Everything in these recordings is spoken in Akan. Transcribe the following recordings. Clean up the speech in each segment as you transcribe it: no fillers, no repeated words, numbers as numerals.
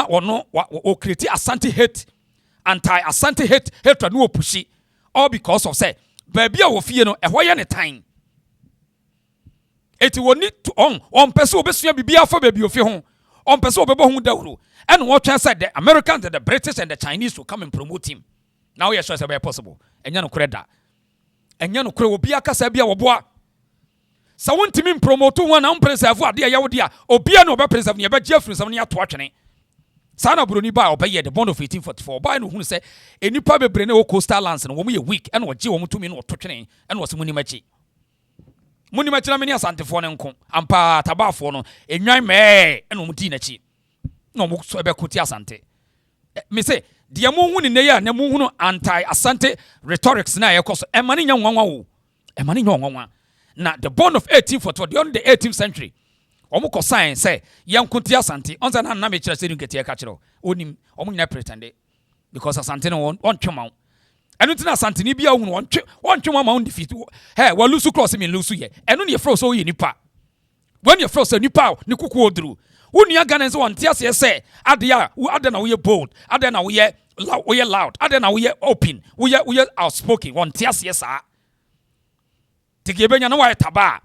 ono o create Asante hate, anti-Asante hatred no pushi, all because of say baby a wo fie no ehwo ye ne tan. Eti wo need to on person obesua bibia for baby ofie ho. On person obebo hu dawro. And what I said, the Americans, the British, and the Chinese will come and promote him. Now you're sure it's very possible. And you know creda. And you know kre obia kasa bia woboa. So want to promote one and preserve what dear yawodia. Obia no be preserve near Jeffrey some near to watching. Sana Bruni ba obey the bond of 1844. By no who say any probably brain o coastal lands and when we a week and what you want to mean or touching and was Munimachi. Munimachi na many Asante for nko. Ampa taba for no. Enyan me and umutinachi. No mo so ebe kuti Asante. Me say dia mo hu ne ya na mo hu no anti-Asante rhetorics na ye koso. E mani nya nwanwa wo. E mani nya nwanwa. Na the born of 1844 during the 18th century. Omo ko sign say yan kuti Asante. Onza na me kire say nkete e ka kire. Onim omo nyina pretend because Asante no on twema. Enu tina Asante ni bia hu no on twema ma on defeat. Hey, we lose cross me lose ye. Enu ne ye fro so ye nipa. When you fro so nipa ni kuku odru. When you Ghanaians want to say, Adena we bold, Adena we loud, Adena we open, we outspoken, one tears yes, sir. To give you no why taba.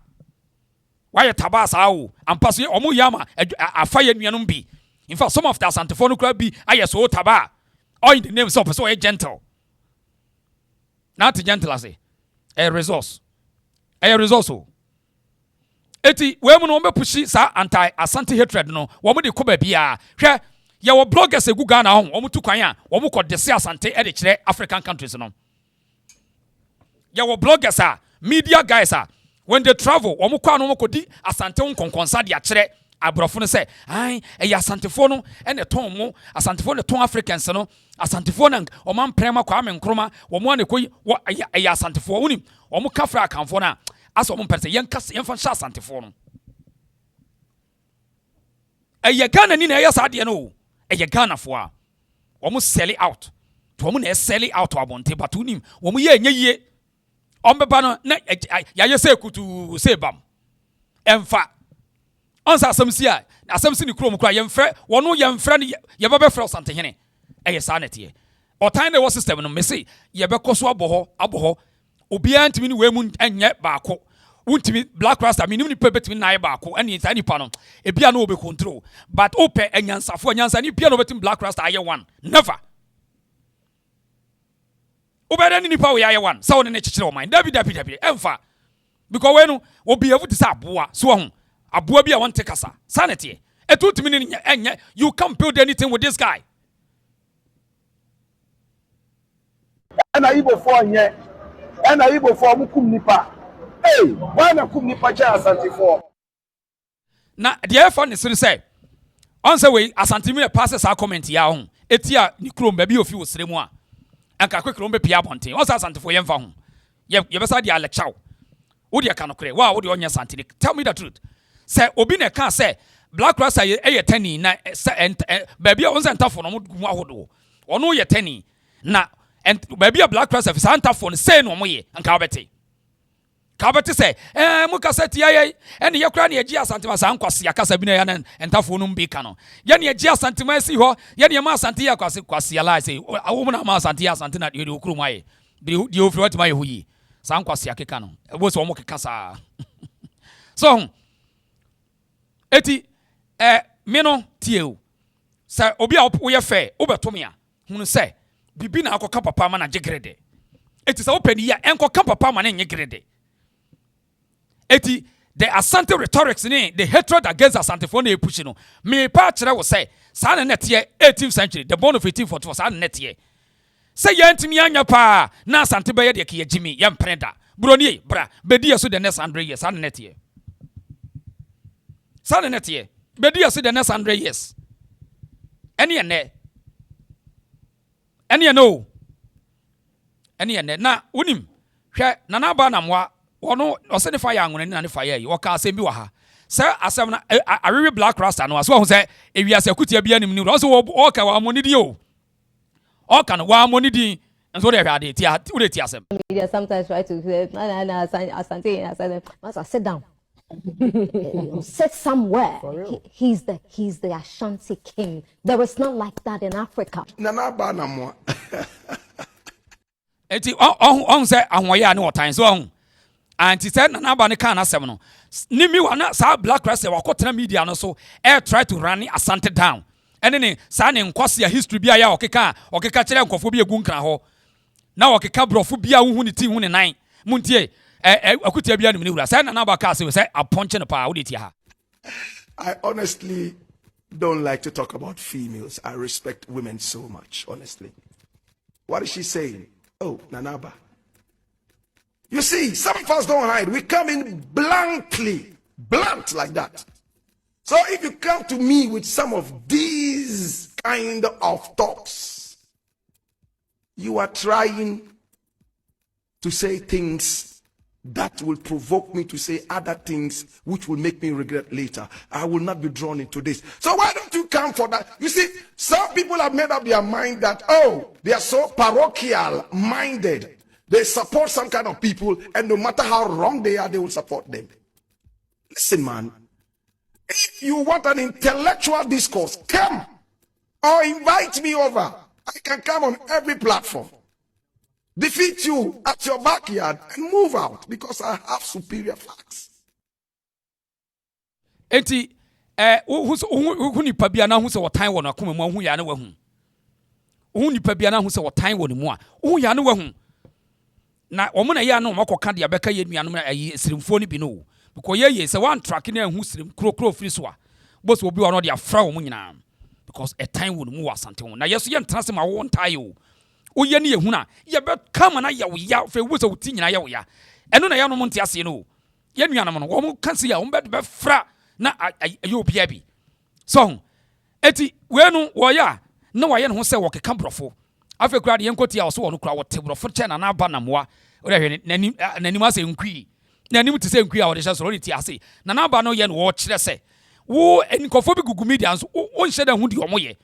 Why taba sao, and pass you omuyama, a fire yanumbi. In fact, some of the Santifono club be, I so taba, or in the names of so gentle. Not gentle, I say, a resource. Eti we mo no be pushi sa anti-Asante hatred no wo mo de ko ba bia hwe ye wo bloggers egu Ghana ho wo mo tu kwan a wo mo ko de se Asante e de kire African countries no ye wo bloggers media guys when they travel wo mo kwa no mo ko di Asante nkonkonsa de a kire abrofo no se ai e ya Asantefo no e ne ton mo Asantefo ne ton Africans no Asantefo na o man prema kwa me nkroma wo mo ne ko e ya Asantefo unim wo mo kafra akanfo na aso mo pese yen fan sha Asantefo no eye Ghana ni na eye sa de no eye Ghana fo a wo mo sell out to mo na sell out abonte but unim wo mo ye nyeye ombeba no na ya ye se kutu se bam emfa onsa asamsi a asamsi ni krom kra yemfre wono yemfre ne ye bebe fre Asante hene eye sa netie otan de wo system no me se ye be koso aboho obi antimi ni we mu enye baako untimi black rasta minim ni pebetimi na ye baako eni sa nipa no e bia no obe control but ope enyansafo enyansa ni bia no betim black rasta aye one never obere ni nipa we aye one sa woni ne kikire o mind david emfa because we no obi evu ti sa aboa so ho aboa bia won te kasa sanity etutimi ni enye you can't build anything with this guy ana ibo fo nye ana ibo fo mu kum nipa why na kum nipa cha Asantefo na the F00lishness say on say we Asante me passes our comment ya ho etia ni krom ba bi ofi wo sremu a anka kwekrom be pia bonten on say Asantefo yemfa ho ye be sa dia lecture wo dia kan kore wa wo dia onya Asante tell me the truth say obi na kan say black rasta ye tani na ba bi on say ntafo no mo gumu ahodo ono ye tani na and baby a black rasta Santa phone say no mo ye anka obete ka obete say mo kasa tia ye ene ye kra na ye gi Asante ma san kwase akasa bi na ya na entafo no mbi ka no ye na ye gi Asante ma si ho ye na ma Asante ya kwase ala say awo na ma Asante na de okuru ma ye de ofri wat ma ye hoyi san kwase akeka no wo so mo kekasa so eti me no tie o say obi a wo ye fe wo beto me a hunu say bibi na akoka papa ma na jegrede eti sa open ya enkoka papa ma na nyegrede eti the Asante rhetorics ni the hatred against Asantefo na epushi no me pa kire wo say sa na netie 18th century the born of 1844 sa na netie say yantimi anya pa na Asante be ye de ke yagimi ye mpreda broni bra bedi so the next 100 years sa na netie bedi so the next 100 years ene ene ene no ene ene na unim hwe na na ba na mwa wono osene fa ya anwone na ne fa ya yi woka asem bi wa ha se asem na awewe black rasta no aso ho se ewiase akutia bia nim ni ro so wo ka wa monidi o o ka no wa monidi nso de hwade ti asem media sometimes try to say Asante must sit down Said somewhere he's the Ashanti king. There is not like that in Africa. Nana Banamo. Eti on say ahoya ne otan so on. Anti said Nana Ba ne kan asem no. Ni mi wana sa Black Rasta wakotena media no so try to run Asante down. Ene ne sa ne nkwase ya history bia ya okeka kire nkofo bi egu nkran ho. Na okeka brofo bia hu ne ti hu ne nan. Muntie akutia bia ni wura. Sa Nana Ba ka say a punch ne pa wo de ha. I honestly don't like to talk about females. I respect women so much, honestly. What is she saying? Oh, Nanaba. You see, some of us don't hide. We come in blunt like that. So if you come to me with some of these kind of thoughts, you are trying to say things that will provoke me to say other things which will make me regret later. I will not be drawn into this. So why don't you come for that? You see, some people have made up their mind that, oh, they are so parochial minded. They support some kind of people, and no matter how wrong they are, they will support them. Listen, man. If you want an intellectual discourse, come or invite me over. I can come on every platform, defeat you at your backyard, and move out because I have superior facts. Enti hu nipa bia na hu se wotan wo na akoma mu hu ya na wahu. Hu nipa bia na hu se wotan wo ne mu a hu ya na wahu. Na omo na ya na omakoka de abeka ye nuanom na ayi sirimfo ni bi no. Because ye se one track na hu sirim kro free so a. Boss obi wa no de afra wo nyina. Because a time wo mu wasante wo. Na yeso ye ntana se ma wo ntae o. Oye ne yehu na ye be kama na ya wo ya fe wo se wo ti nyina ya wo ya. Eno na ya no mo nte ase no. Ye nuanom no wo mo kan se ya wo be fra na ayo bia bi. So eti we no wo ya na wo ye ne ho se wo keka brofo. Afa kura de yenkoti ya wo so wo no kura wo te brofo che na ba na moa. O de hwe nanim ase nkui. Nanim te se nkui a wo de hye so ti ase. Na ba no ye no wo kire se. Wo enkofo bi gugu media so wo nhye da hu di omo ye.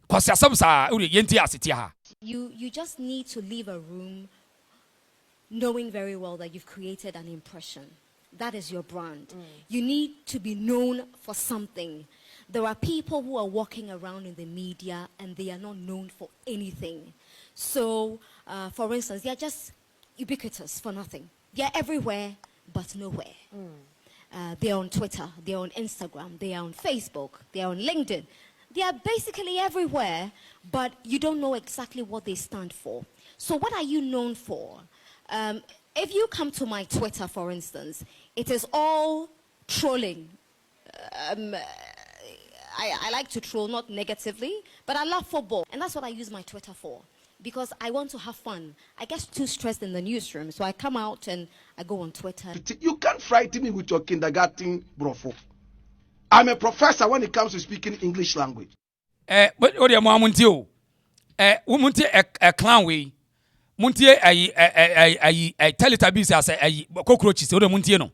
Kwase asem sa o de yenti ase ti ha. You just need to leave a room knowing very well that you've created an impression. That is your brand. You need to be known for something. There are people who are walking around in the media and they are not known for anything. So, for instance, they are just ubiquitous for nothing. They are everywhere but nowhere. They are on Twitter, they are on Instagram, they are on Facebook, they are on LinkedIn. They are basically everywhere, but you don't know exactly what they stand for. So what are you known for? If you come to my Twitter, for instance, it is all trolling. I like to troll, not negatively, but I love football. And that's what I use my Twitter for, because I want to have fun. I get too stressed in the newsroom, so I come out and I go on Twitter. You can't frighten me with your kindergarten brofo. I'm a professor when it comes to speaking English language. But what you want to muntie a clown way. Muntie a Teletubbies as a cockroaches. So the muntie no.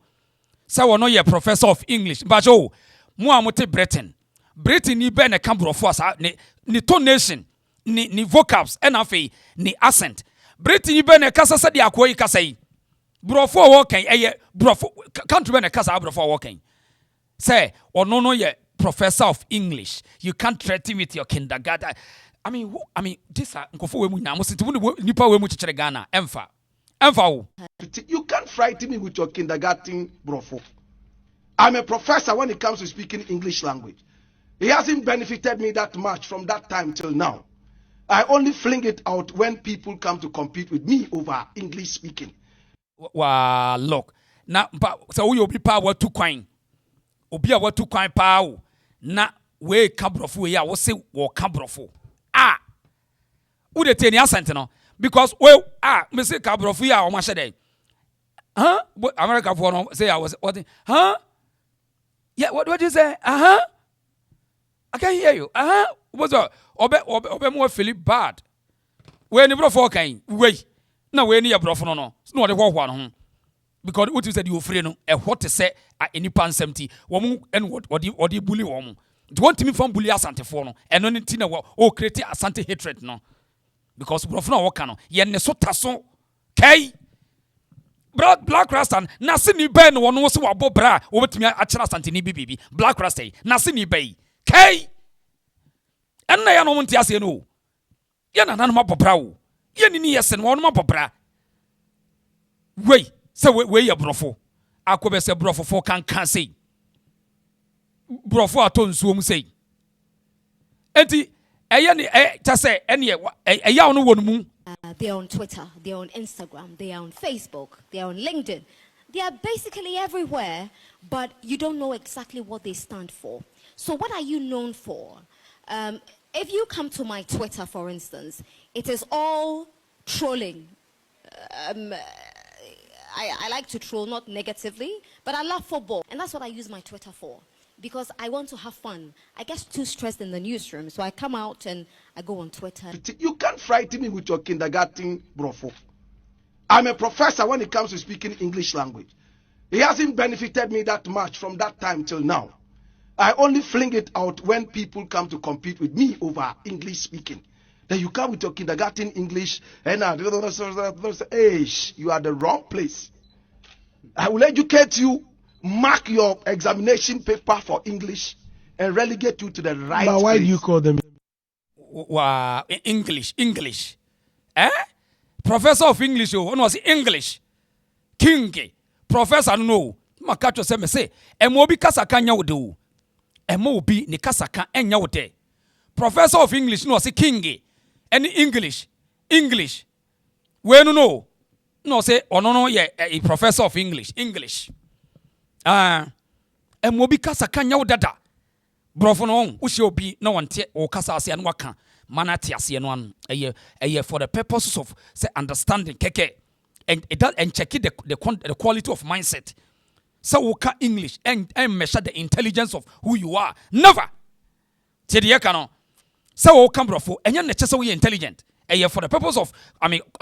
So we know you're professor of English. But oh, mo amote Britain. Britain ni be na kambro force ni tonation ni vocabs and afi ni accent. Britain ni be na kasa se de akoyi kasa yi. Brofo wo kan brofo country be na kasa brofo wo kan. Say, or no, you're professor of English. You can't threaten with your kindergarten. I mean, this Ghana. You can't frighten me with your kindergarten brofo. I'm a professor when it comes to speaking English language. It hasn't benefited me that much from that time till now. I only fling it out when people come to compete with me over English speaking. Wow, look. Now, so you'll be power to coin. Obi a watu kwan pa o na we kabrofo we ya wo se wo kabrofo wo de teni asante no because we me se kabrofo ya o ma hye America for no say I was what yeah what did you say I can't hear you what's obe mo feel bad we ni brofo kan we na we ni ya brofo no no de hwahwa no ho because what you said you free no what to say any pan 70 woman and what bully woman do want me from bully asante for no and no tina o create asante hatred no because brofo na wo ka no ye ne so taso kai black Rasta na se ni ben no no so wabo bra obetumi achira santini bibi black Rasta na se ni bai kai enna ya no monti ase no ya na nanoma bobra wo ye ni yesen wo no bobra wei se we ye brofo akobe se brofo fo kan sei brofo ato nsuo mu sei enti eye ni ta se ene eya no wonu mu. They're on Twitter, they're on Instagram, they're on Facebook, they're on LinkedIn. They are basically everywhere, but you don't know exactly what they stand for. So what are you known for? If you come to my Twitter, for instance, it is all trolling. I like to troll, not negatively, but I love football. And that's what I use my Twitter for. Because I want to have fun. I get too stressed in the newsroom, so I come out and I go on Twitter. You can't frighten me with your kindergarten brofo. I'm a professor when it comes to speaking English language. It hasn't benefited me that much from that time till now. I only fling it out when people come to compete with me over English speaking. Then you come with your kindergarten English and you are the wrong place. I will educate you. Mark your examination paper for English and relegate you to the right place. But why do you call them English? Eh? Professor of English, oh, no, English. King, professor, no. Makacho se me say, emobi kasaka nya wode. Emobi ni kasaka enya wode. Professor of English, no, say king. Any English. We no. No, say, oh no, yeah, a professor of English. Emobi kasa kan nyawo dada brofo no wo hye obi na wonte wo kasa ase an waka mana te ase no an eye for the purposes of say understanding keke and it does and check the quality of mindset so wo ka English and measure the intelligence of who you are never te de yeka no so wo ka brofo enya ne chese wo ye intelligent eye for the purpose of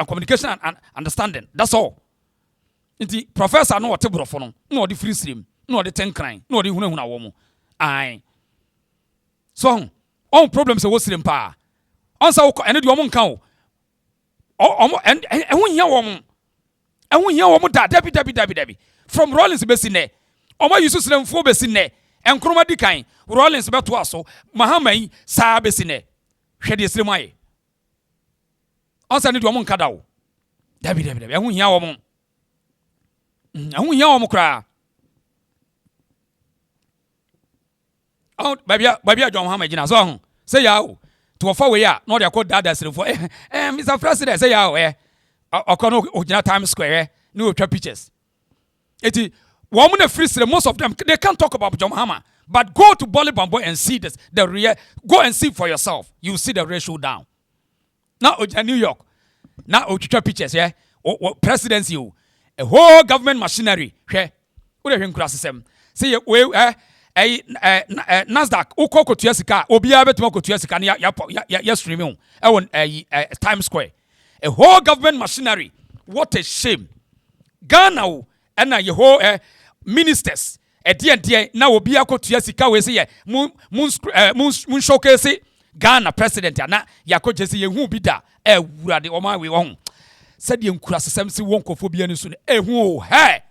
communication and understanding, that's all. Inti professor no wote brofo no no de free stream no de tenkran no de hunahuna wo mu ai so on problems e wo stream pa on sa wo ene de wo nkan o ehun hia wo mu da dabi from Rollins be sinne o ma yusu stream fo be sinne enkroma di kan Rollins be to aso mahamai sa be sinne hwe de stream ai on sa ne de wo nkan da wo dabi ehun hia wo mu ahun hia wo mu kra oh baby John Muhammad gina so say ya o to for we ya no de akọ dada sere for Mr. President say ya o okono ogina Times Square no twa pictures eti wo mu na free sere, most of them they can't talk about John Muhammad, but go to Bolly Bambo and see this the real, go and see for yourself, you see the ratio down now New York now twa pictures presidency o a whole government machinery hwe wo de hwe nkura sesem say we Nasdaq ukoko tuasika obia betuma ko tuasika na ya streaming on Times Square, a whole government machinery. What a shame. Ghana and your whole ministers at the end na obia ko tuasika we say mun showcase Ghana president na yako jesi ye hu bi da wurade o ma we won said ye nkura sesem si won kofo bia ni so ehu he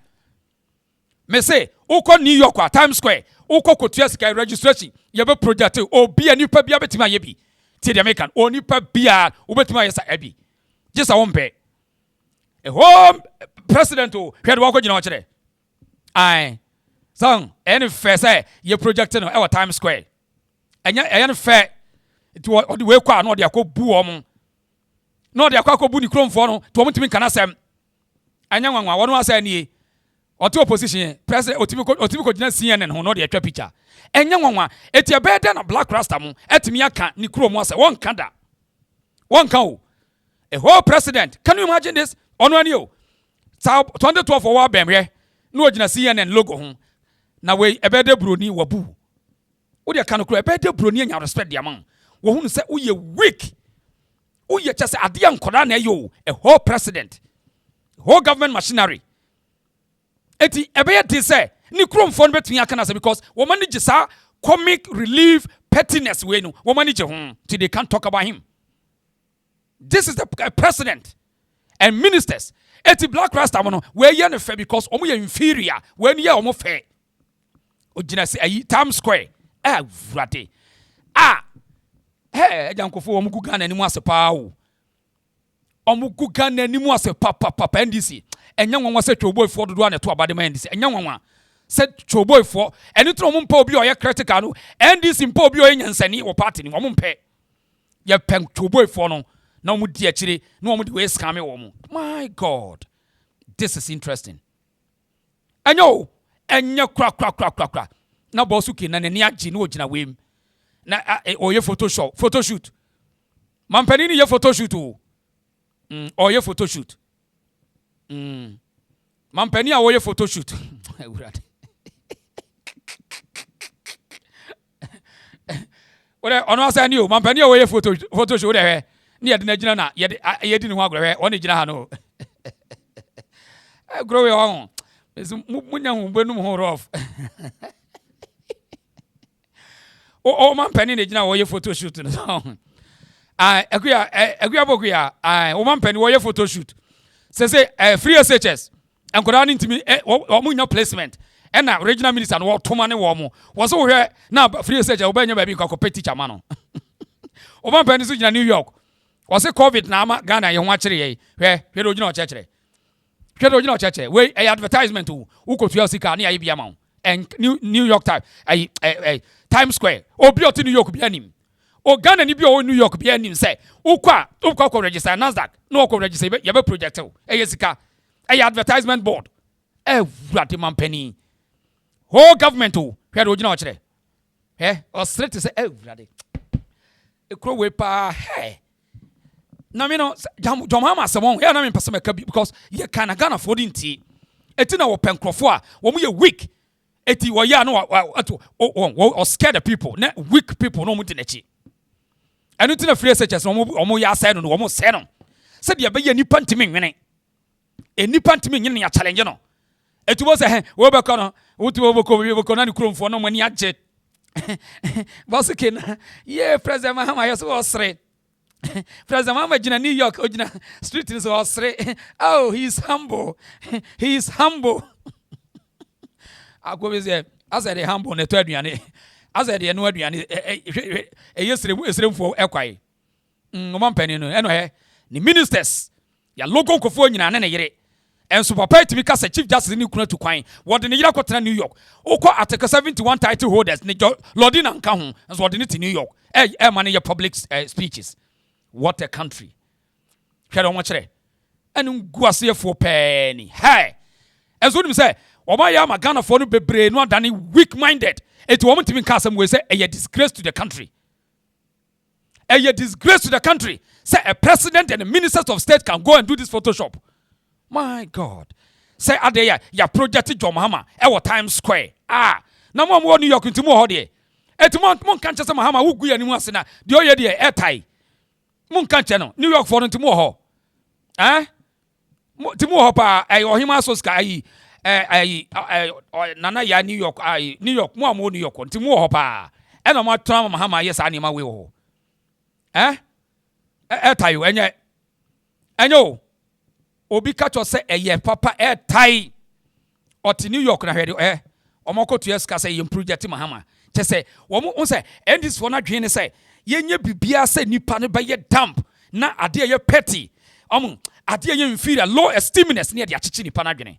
me say uko New York at Times Square uko kotua sika registration ye be project obi anipa bia betima ye bi ti the American onipa bia obetima yesa abi just a one pay a home president o hwe de wako gina wakere ai son any fair say ye project no e Times Square enya fair it we kwa no de akobu o no de akobu ni kromfo no to omtimi kana sem anya nwanwa wono asa nie oto opposition president otimi ko gina CNN ho no de atwa picture enya nwanwa etia bede na black rasta mu etimi aka ni krom asa won kada won kan o a whole president, can you imagine this ono ani o 2012 for wa bemre no gina CNN logo ho na we ebede broni wabu wo de kan kro ebede broni anya respect dia man wo hu se wo ye weak wo ye chese ade ankoda na yo a whole president, whole government machinery. Eti ebeye ti say ni kromfo no betun aka na say because wo manage sa comic relief pettiness we no wo manage ho till they can't talk about him. This is the president and ministers. Eti black rasta mo no we ye no fair because omo ye inferior when ye omo fair. Ojina se ayi Times Square. Vrade. Ejankofo omo gu Ghana ni mu asepa o. Omo gu Ghana ni mu asepa papa NDC. Enya nwanwa se twoboy fo dodo na to abade ma NDC. Enya nwanwa se twoboy fo eni tro mo mpa obi o ye critical no NDC mpa obi o ye nyansani wo party ni omo mpa. Ye pen twoboy fo no na omo di akire na omo di we scam wo mo. My God. This is interesting. Enyo enya kra na bosuki na nani agi na ogina wem na oye photoshoot mampani ni ye photoshoot o oye photoshoot mampani a oye photoshoot ore ono asani o mampani a oye photoshoot de he ni ye de na gina na ye di ni ho agro he oni gina ha no grow your own munya hu benum ho rough o man penny na gina wo ye photo shoot no akuya bokuya o man penny wo ye photo shoot say free SHS enkoda ni ntimi o munya placement and na regional minister no to mane wo mo wo so hwe na free SHS wo banya ba bi kwa competi chama no o man penny so gina New York wo say covid na ama Ghana ye ho akire ye hwe do gina o chekere hwe do gina o chekere we advertisement wo ko tuya sika na ye bia ma and New York Times Times Square obi oti New York bi anim o Ghana ni bi o New York bi anim say ukwa register NASDAQ no ko register ye be project o sika advertisement board write man penny whole government o hwe do gina o kire o straight say write ekro we pa na me no jomama semon na me pese meka bi because ye kana Ghana for dinti eti na wo penkrofo a wo mo ye weak eti wo ya no o scared the people na weak people no mu di nachi enu ti na free SHS no mo ya sai no wo mo sai no se de be ya nipa ntimi nwene nipa ntimi nyene ya challenge no eti wo se wo be ko no wo ti wo be ko na ni kromfo no mani age boss ken ye president Mahama ya so osre president Mahama gina New York ogina street ni so osre oh he is humble akobeze asede humble na to aduane asede no aduane yesremfo ekwai omampani no eno he ni ministers ya logo nkofo nyina na yere enso papa itimi kasa chief justice ni kuna to kwan wode ne yira kwotena New York ukọ article 71 title holders ni lodi na nka ho enso wode ne ti New York man your public speeches. What a country. Hwere omo kire enu guase fo pani hey enso nim say Oma ya Ghana for no bebre no adani weak minded. Eti wo mtimi nka asem we say a disgrace to the country. A disgrace to the country. Say a president and the ministers of state can go and do this Photoshop. My God. Say adeya ya project John Mahama e Times Square. Na mo New York ntimo ho de. Eti mo nka nche se Mahama wo gu ya ni mu ase na de oye de e tai. Mo nka nche no New York for ntimo ho. Timo ho pa ohima so ska nana ya New York mo New York nti mo ho pa e na mo tran Mahama yes anima we ho tayo enyo obi kacho se eye papa tai oti New York na hwede omokoto yes ka se yem project Mahama che se wo mo se endis for na dwen se yenye bibia se nipa ne be damp na ade ye petty ade ye inferior low esteemness ne de achichi nipa na dwen.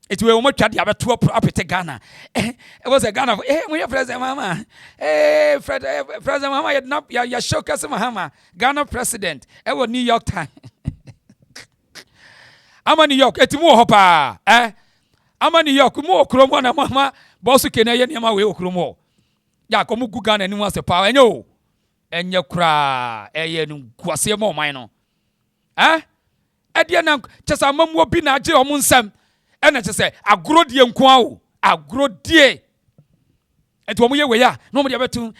It will much at the other two up at Ghana. It was a Ghana. We are President Mama. President Mama, you're not your show Mahama. Ghana president. It was New York Times. I'm a New York. It's more hopper. I'm a New York. More Kromona Mama. Bosu Kenya Yama will Kromo. Yakomu Ghana and was a power. And you. And you cry. And Quasia more minor. Ediana, just a mum will be not your moon sam. And I just say, I grow the unquao, I grow dear. And to me, we are nobody ever to,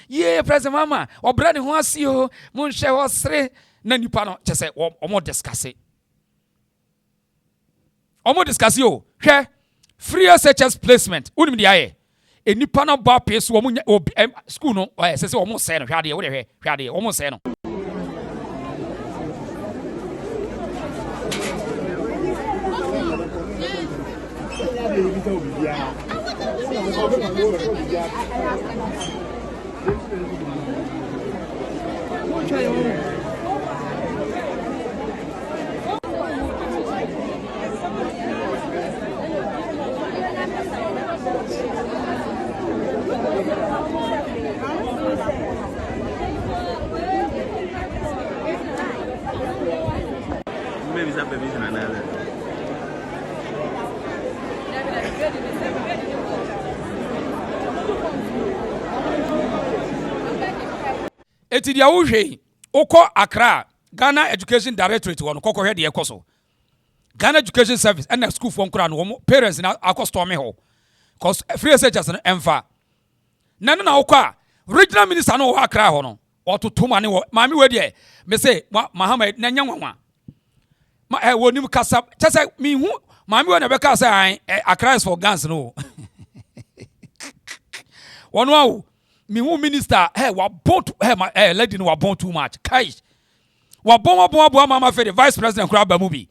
President Mama, or Brandon was you, Monsieur was three, then you panel, just say, or more discuss it. Or more discuss you, here, free SHS placement, wouldn't be the a new panel bar piece, woman, or school, no, I say almost saying, whatever, almost saying. Maybe that baby is another. Eti dia wo hwe ukọ Accra Ghana Education Directorate won kokọ hwe de ekoso Ghana Education Service and the school for nkura no parents na akostom me ho cause free researchers no emfa na ukọ a regional minister no wo Accra ho no ototo mane wo maami we de me say Muhammad na nya nwanwa ma wonim kasa chese mi hu maami we na be ka say Accra is for guns no wono awo me who minister wa bought lady no wa born too much kai wa bon mama fe the vice president kura ba mu bi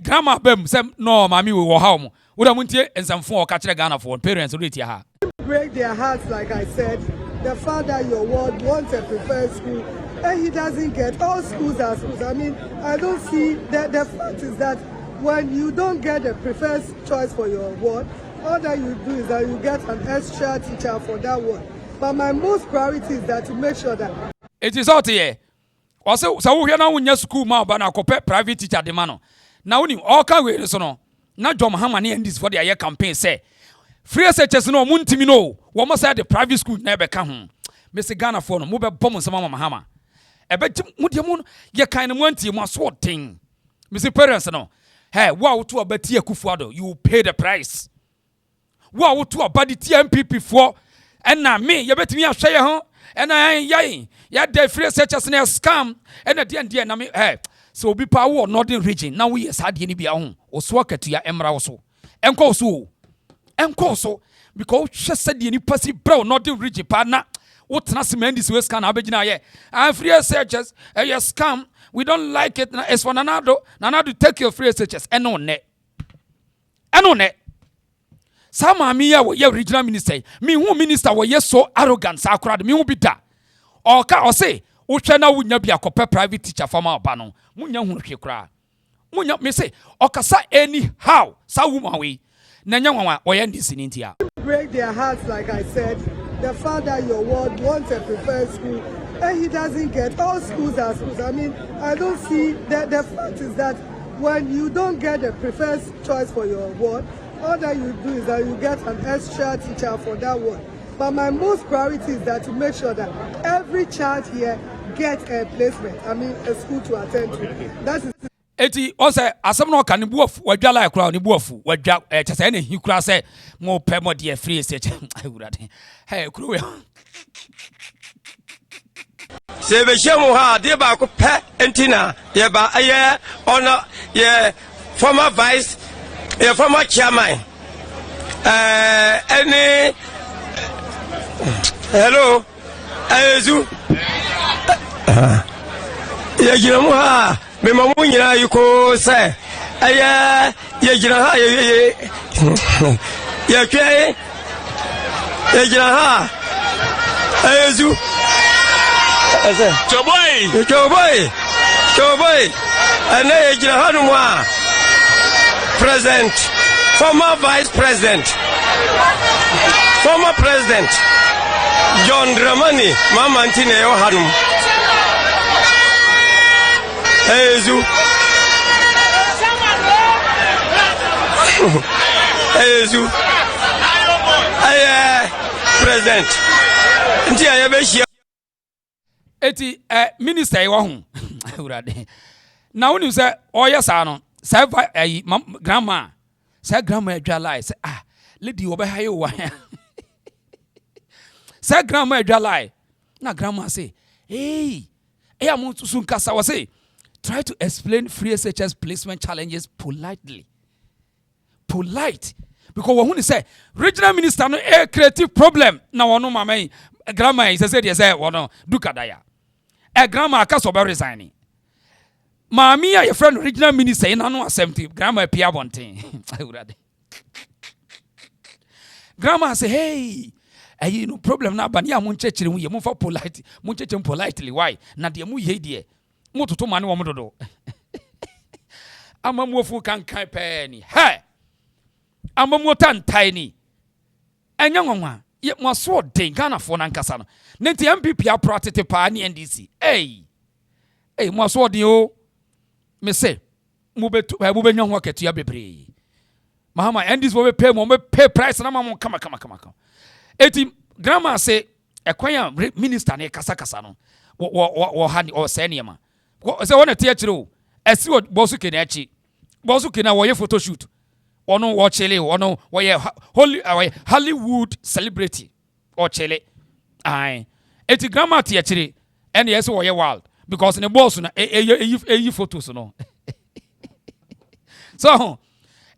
grandma bam say no mami we wo ha mo wo da muntie ensamfo o ka kire Ghana for parents rate ha break their hearts. Like I said, the father your word wants a preferred school and he doesn't get all schools are schools. I mean, I don't see that. The fact is that when you don't get a preferred choice for your ward, all that you do is that you get an extra teacher for that word. But my most priority is that to make sure that it is out here. Also, so we na wunya school ma ba na kope private teacher de ma no. Na woni all can we so no. Na John Mahama ne this for the year campaign say. Free researchers no muntimi no. Wo mo say the private school na be ka ho. Me se Ghana for no mo be bom nsama Mahama. E be mo de mo ye kan no anti mo so ten. Me se parents no. Hey, wo to abati akufuado, you pay the price. Wo to abadi TMPP for and na me ye betimi ahwe ye ho and ya the free researchers na scam and at the end na me so obi pa wo northern region na wo yes ade ni bia ho oso akatua emra wo so enko so because hwe sade ni pasi bra northern region pa na wo tena semandis we scan abegina ye and free researchers scam we don't like it na es for nanado take your free researchers eno ne Sama mi ya wo ye regional minister mi hu minister wo ye so arrogant sa akorade mi hu bi da o ka o say wo hwe na wunya bi akopɛ private teacher former oba no munya hu hwe kra munya me say o kasa anyhow sa woman we na nya nwanwa o ye ndisi ni ntia break their hearts. Like I said, the father your word wants a preferred school and he doesn't get all schools are schools. I mean, I don't see that. The fact is that when you don't get a preferred choice for your ward, all that you do is that you get an extra teacher for that word. But my most priority is that to make sure that every child here gets a placement. I mean, a school to attend to. That is. Eti o say asem no ka ne buofu wadwala akura ne buofu wadwa chese na hi kura say mo pe mo de free stage awurade hey kuro we se be shemu ha de ba ko pe entina ye ba aye ono ye former vice ye former chairman any hello ayezu ye jiramu ha me mamu nyina yuko say aya ye jira ha ye kwe ye jira ha ayezu choboy ana ye jira ha no a president former vice president former president John Dramani mama ntine yo hanum Ezu aye president nti aye be hia eti minister ye wo ho awurade na woni say oya sa no say grandma adwala say lady wo be ha ye wo say grandma adwala na grandma say hey am sun kasa was say try to explain free SHS placement challenges politely. Polite. Because when you say regional minister no a creative problem na wono mama grandma is say dey say wono dukadaya. Grandma aka so be resigning. Maami ya your friend regional minister na no accept grandma pia bonten. Grandma say, hey, you no problem na bani amun chechire mu ye mu fa polite, mu cheche politely why? Na de mu ye de. Mu toto mane wo dodo. Ama mu ofu kan kan pe ni. Hey! Ama mu tan tiny. Enya nwanwa, ye mo so den Ghana fo na nkasa no. Nenti MPP apratete pa ni NDC. Hey! Hey, mo so den o. Me say, mu benyo ho ketua bebre. Mahama NDC wo be pay mo pay price na ma mo kama. Eti grandma say ekwanya minister na kasa no wo ha o say niema say wona tie kire o esi bosu ke na echi bosu ke na wo ye photo shoot ono wo chele ono wo ye Hollywood celebrity o chele ai eti grandma tie kire ene yes wo ye wild because ne boss na e photos no so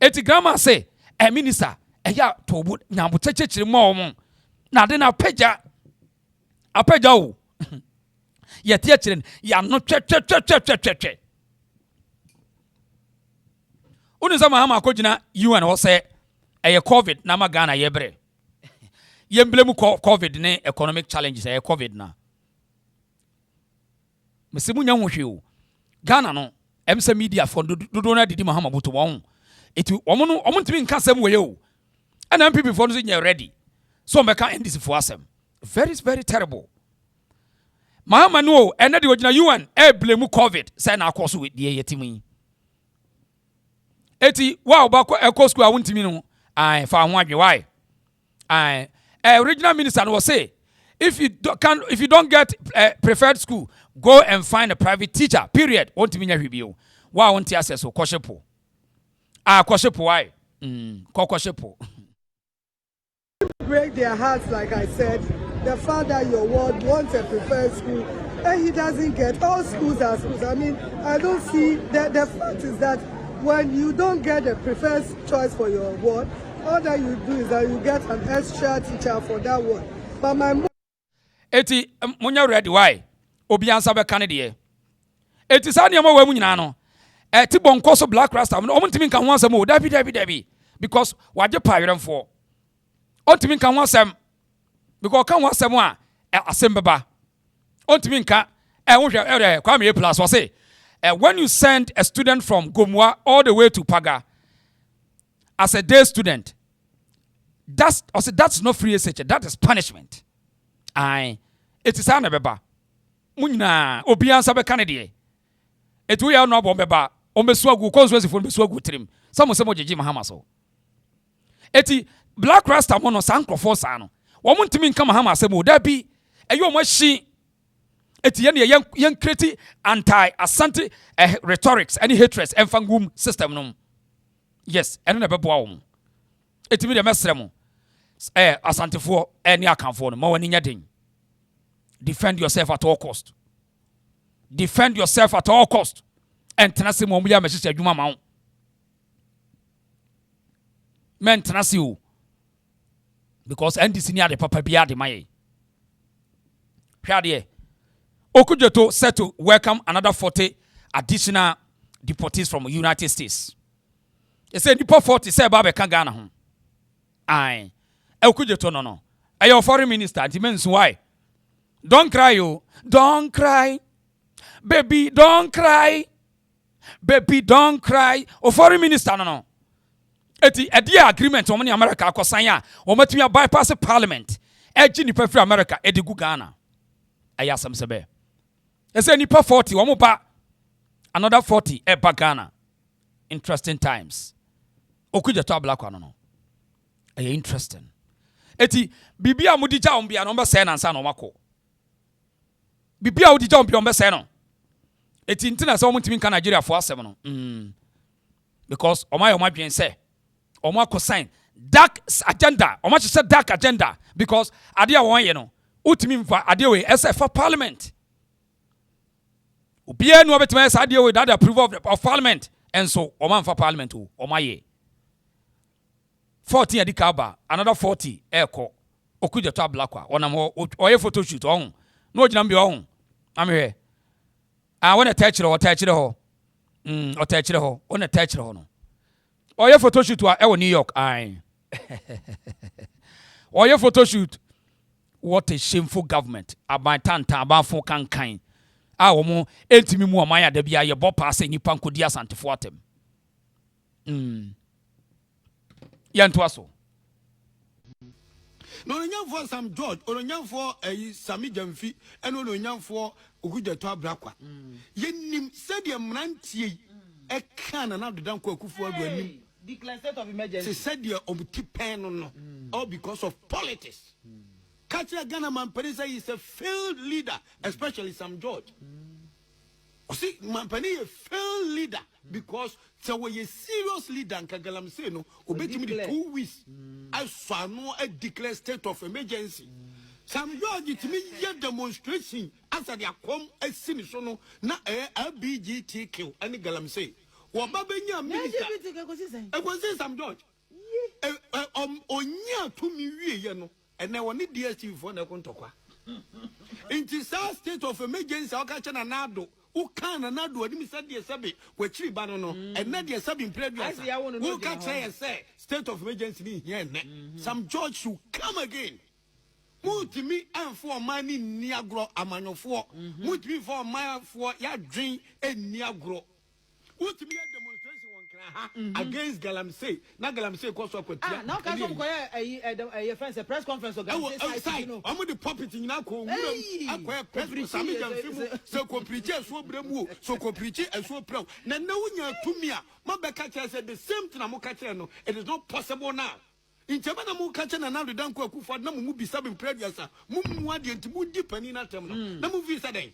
eti grandma say minister eya tobu nyambo chechechire mo na de na apagya o ye tie kire ya no twe unu sama ha makogina UN ho se eye covid na ma Ghana ye bre ye mblemu covid ne economic challenges eye covid na mesimu nya hwehwe o Ghana no emse media for dodo na didi mahama buto won eti omontimi nka sem weye o and MPP for no say ready so meka NDC for asem very terrible mahama no ene de ogina UN blame covid say na akoso we de yetimi eti wow ba ko school awuntimi no ai fa ho adwe why ai original minister no say if you don't get preferred school go and find a private teacher period wontimi nya hwebio wa wonti access so koshepo koshepo why koshepo break their hearts, like I said. The father, your word, wants a preferred school, and he doesn't get. All schools are schools. I mean, I don't see that. The fact is that when you don't get a preferred choice for your word, all that you do is that you get an extra teacher for that word. But my eti munya ready why obi ansa be kanede eti sa ne ma wa mu nyina no ti bonko so black rasta no omuntimi nka ho asem o dabi because waje pa yeremfo ontimi nka ho asem because kan ho asem a asem beba ontimi nka wo hwe kwa me plus we say when you send a student from Gomwa all the way to Paga as a day student, that's not free research, that is punishment. It is an beba munyina obi ansa be kanede it we are no beba o mesuagu konsuency for mesuagu trim some say mo jeje mahama so eti black rasta mo no sankrofo sa no wo montimi nka mahama asem da bi eyo mo hyi eti yen create anti asante rhetorics any hatreds enfangum system no yes eno na bebo wo eti mi de mesrem asantefo eni akanfo no ma wani nya den. Defend yourself at all cost. Defend yourself at all cost. And tenasi mo muya message adwuma ma wo. Men tenasi o. Because NDC ni ade papa bia de maye. Hwade Okujeto set to welcome another 40 additional deportees from United States. They say nipa 40 say ba be kan Ghana ho. Ai. Okujeto no. Ayo foreign minister anti-men's why? Don't cry, you. Don't cry. Baby, don't cry. Baby, don't cry. O foreign minister, no. Eti a agreement on America akosanya. O matimi bypass parliament. Eji nipa free America edigu Ghana. Ayasam sebe. Ese nipa 40 omo ba another 40 eba Ghana. Interesting times. Okuja to Hàte-Blak no. Aye interesting. Eti bibia mudija ombia no be say nansa no mako. Bibia odi jump yon be say no. Eti ntina say omuntimi kan Nigeria for asem no. Because oma dwen say oma ko sign dark agenda. Oma say dark agenda because ade a won ye no. Utimi mfa ade we SF for parliament. Obia no betima say ade we that approval of parliament and so oma mfa parliament o oma ye. 40 adikaba another 40 eko okuja to Hàte-Blak kwa onam oye photo shoot on no ogina mbi on amehwe wona touch ho o touch ho no Oye photo shoot wa e New York. Aye. Oye photo shoot. What a shameful government. Abantanta abafo kankan. A womo entimi mu amaya da bia ye bo pass nipa nkodi asantefo atem. Yanto aso. No nyamfo Sam George, or nyamfo Sami Jamfi, and no nyamfo Oguja to Abrakwa. Yenim said your mrantie a can and out the danko kufu nim. Declare state of emergency. Said your pen all because of politics. Katia Ghana Mampenisa is a failed leader, especially Sam George. See, Mampani a failed leader because so we a serious leader and Kagalam say no, obey me the 2 weeks. I saw no a declare state of emergency. Sam George to me yet demonstration after they come a sinisono na a BGTQ and Galam say. What Babenya minister? I was saying Sam George. Onya to me, you know. And now we need DSTV for the Contokwa. In this state of emergency, I catch an anado. Who can anado? I didn't say the Sabi, which we banono, and not the Sabi in previous. Who can say state of emergency here? Some George should come again. Move to me and for money Niagro Amano for. Move to me for my for your drink and Niagro. What to be a demonstration against Galamsey? Not Galamsey, cause of now can a press conference of outside. I'm with the puppet in Nako. I press Sammy so preach so bremu, so preach and so proud. Now, no, to me, my back said the same thing. I'm catching. It is not possible now. In Jamana mu catching and now the Danko Kufa, no mu be subbing previous. Mumwadi and Timu deep and in a term. No movie today.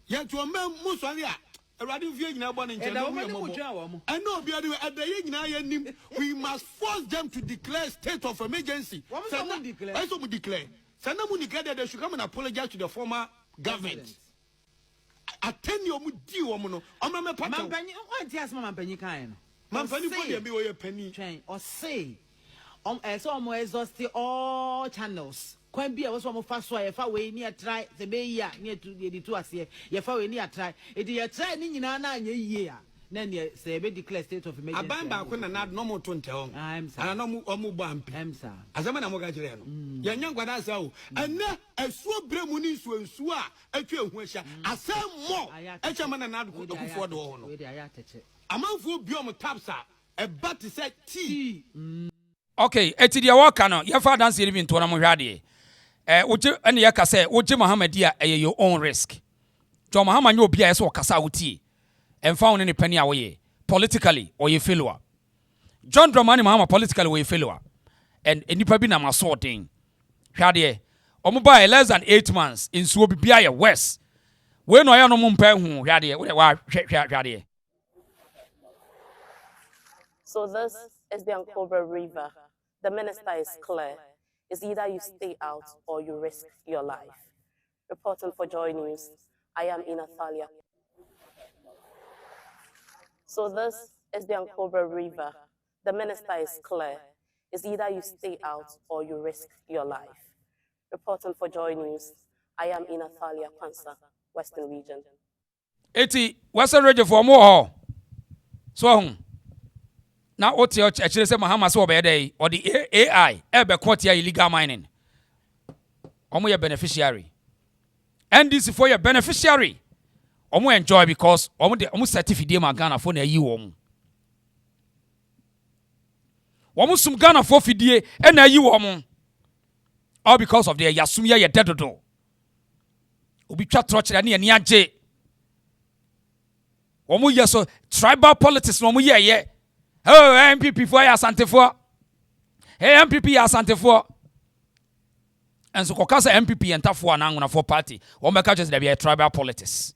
Yet to a man, Musalia. A radio view in our one in I know at the we must force them to declare state of emergency. I so we declare. Sanamu declare that they should come and apologize to the former government. Attend your mudi woman. I'm a penny. What is Mamma Penny kind? Mamma be a penny train or say as almost exhausted all channels. When be was one of fast wire, if I way near try the bay near to the 2 years, if I near try it is a training in a year. Then you say, declare state of emergency. I bamba couldn't add no more 20. I'm sorry, no more bump. I'm sorry. As a man, I'm going to young Guadazo, and now a swap bremunis will swa a few wish. I say more. I shall man and add good for the honor. A man for Biom Tapsa, a but said tea. Okay, eti dia waka no ye fa dance living to na mo hwade oje ene ye ka say oje Muhammadia your own risk. Jo Muhammad obi a ye so kasa wutie emfa won ne pani a wo ye politically or ye failure. John Dramani Muhammad politically we failure. And enipa bi na maso den. Hwade omo ba less than 8 months insuo bibia ye west. We no ya no mo mpa hu hwade wa hwade. So this is the Ankobra River. The minister is clear. It's either you stay out or you risk your life. Reporting for Joy News, I am Inathalia. So this is the Ankobra River. The minister is clear. It's either you stay out or you risk your life. Reporting for Joy News, I am Inathalia Pansa, Western Region. Eti Western Region for more. So now, what you actually say, Muhammad so bad or the AI, ever caught your illegal mining. Omo your beneficiary. And this is for your beneficiary. Omo enjoy because omo certificate ma Ghana for na yi omo. Omo sum Ghana for fidie e na yi omo. All because of the yasumia ye dedodo. Obi twa troche na ye age. Omo yeso tribal politics no omo ye. Oh, MPP for ya Sante for. Hey, MPP ya Sante for. And so kokasa MPP enta for na for party. O meka just there be tribal politics.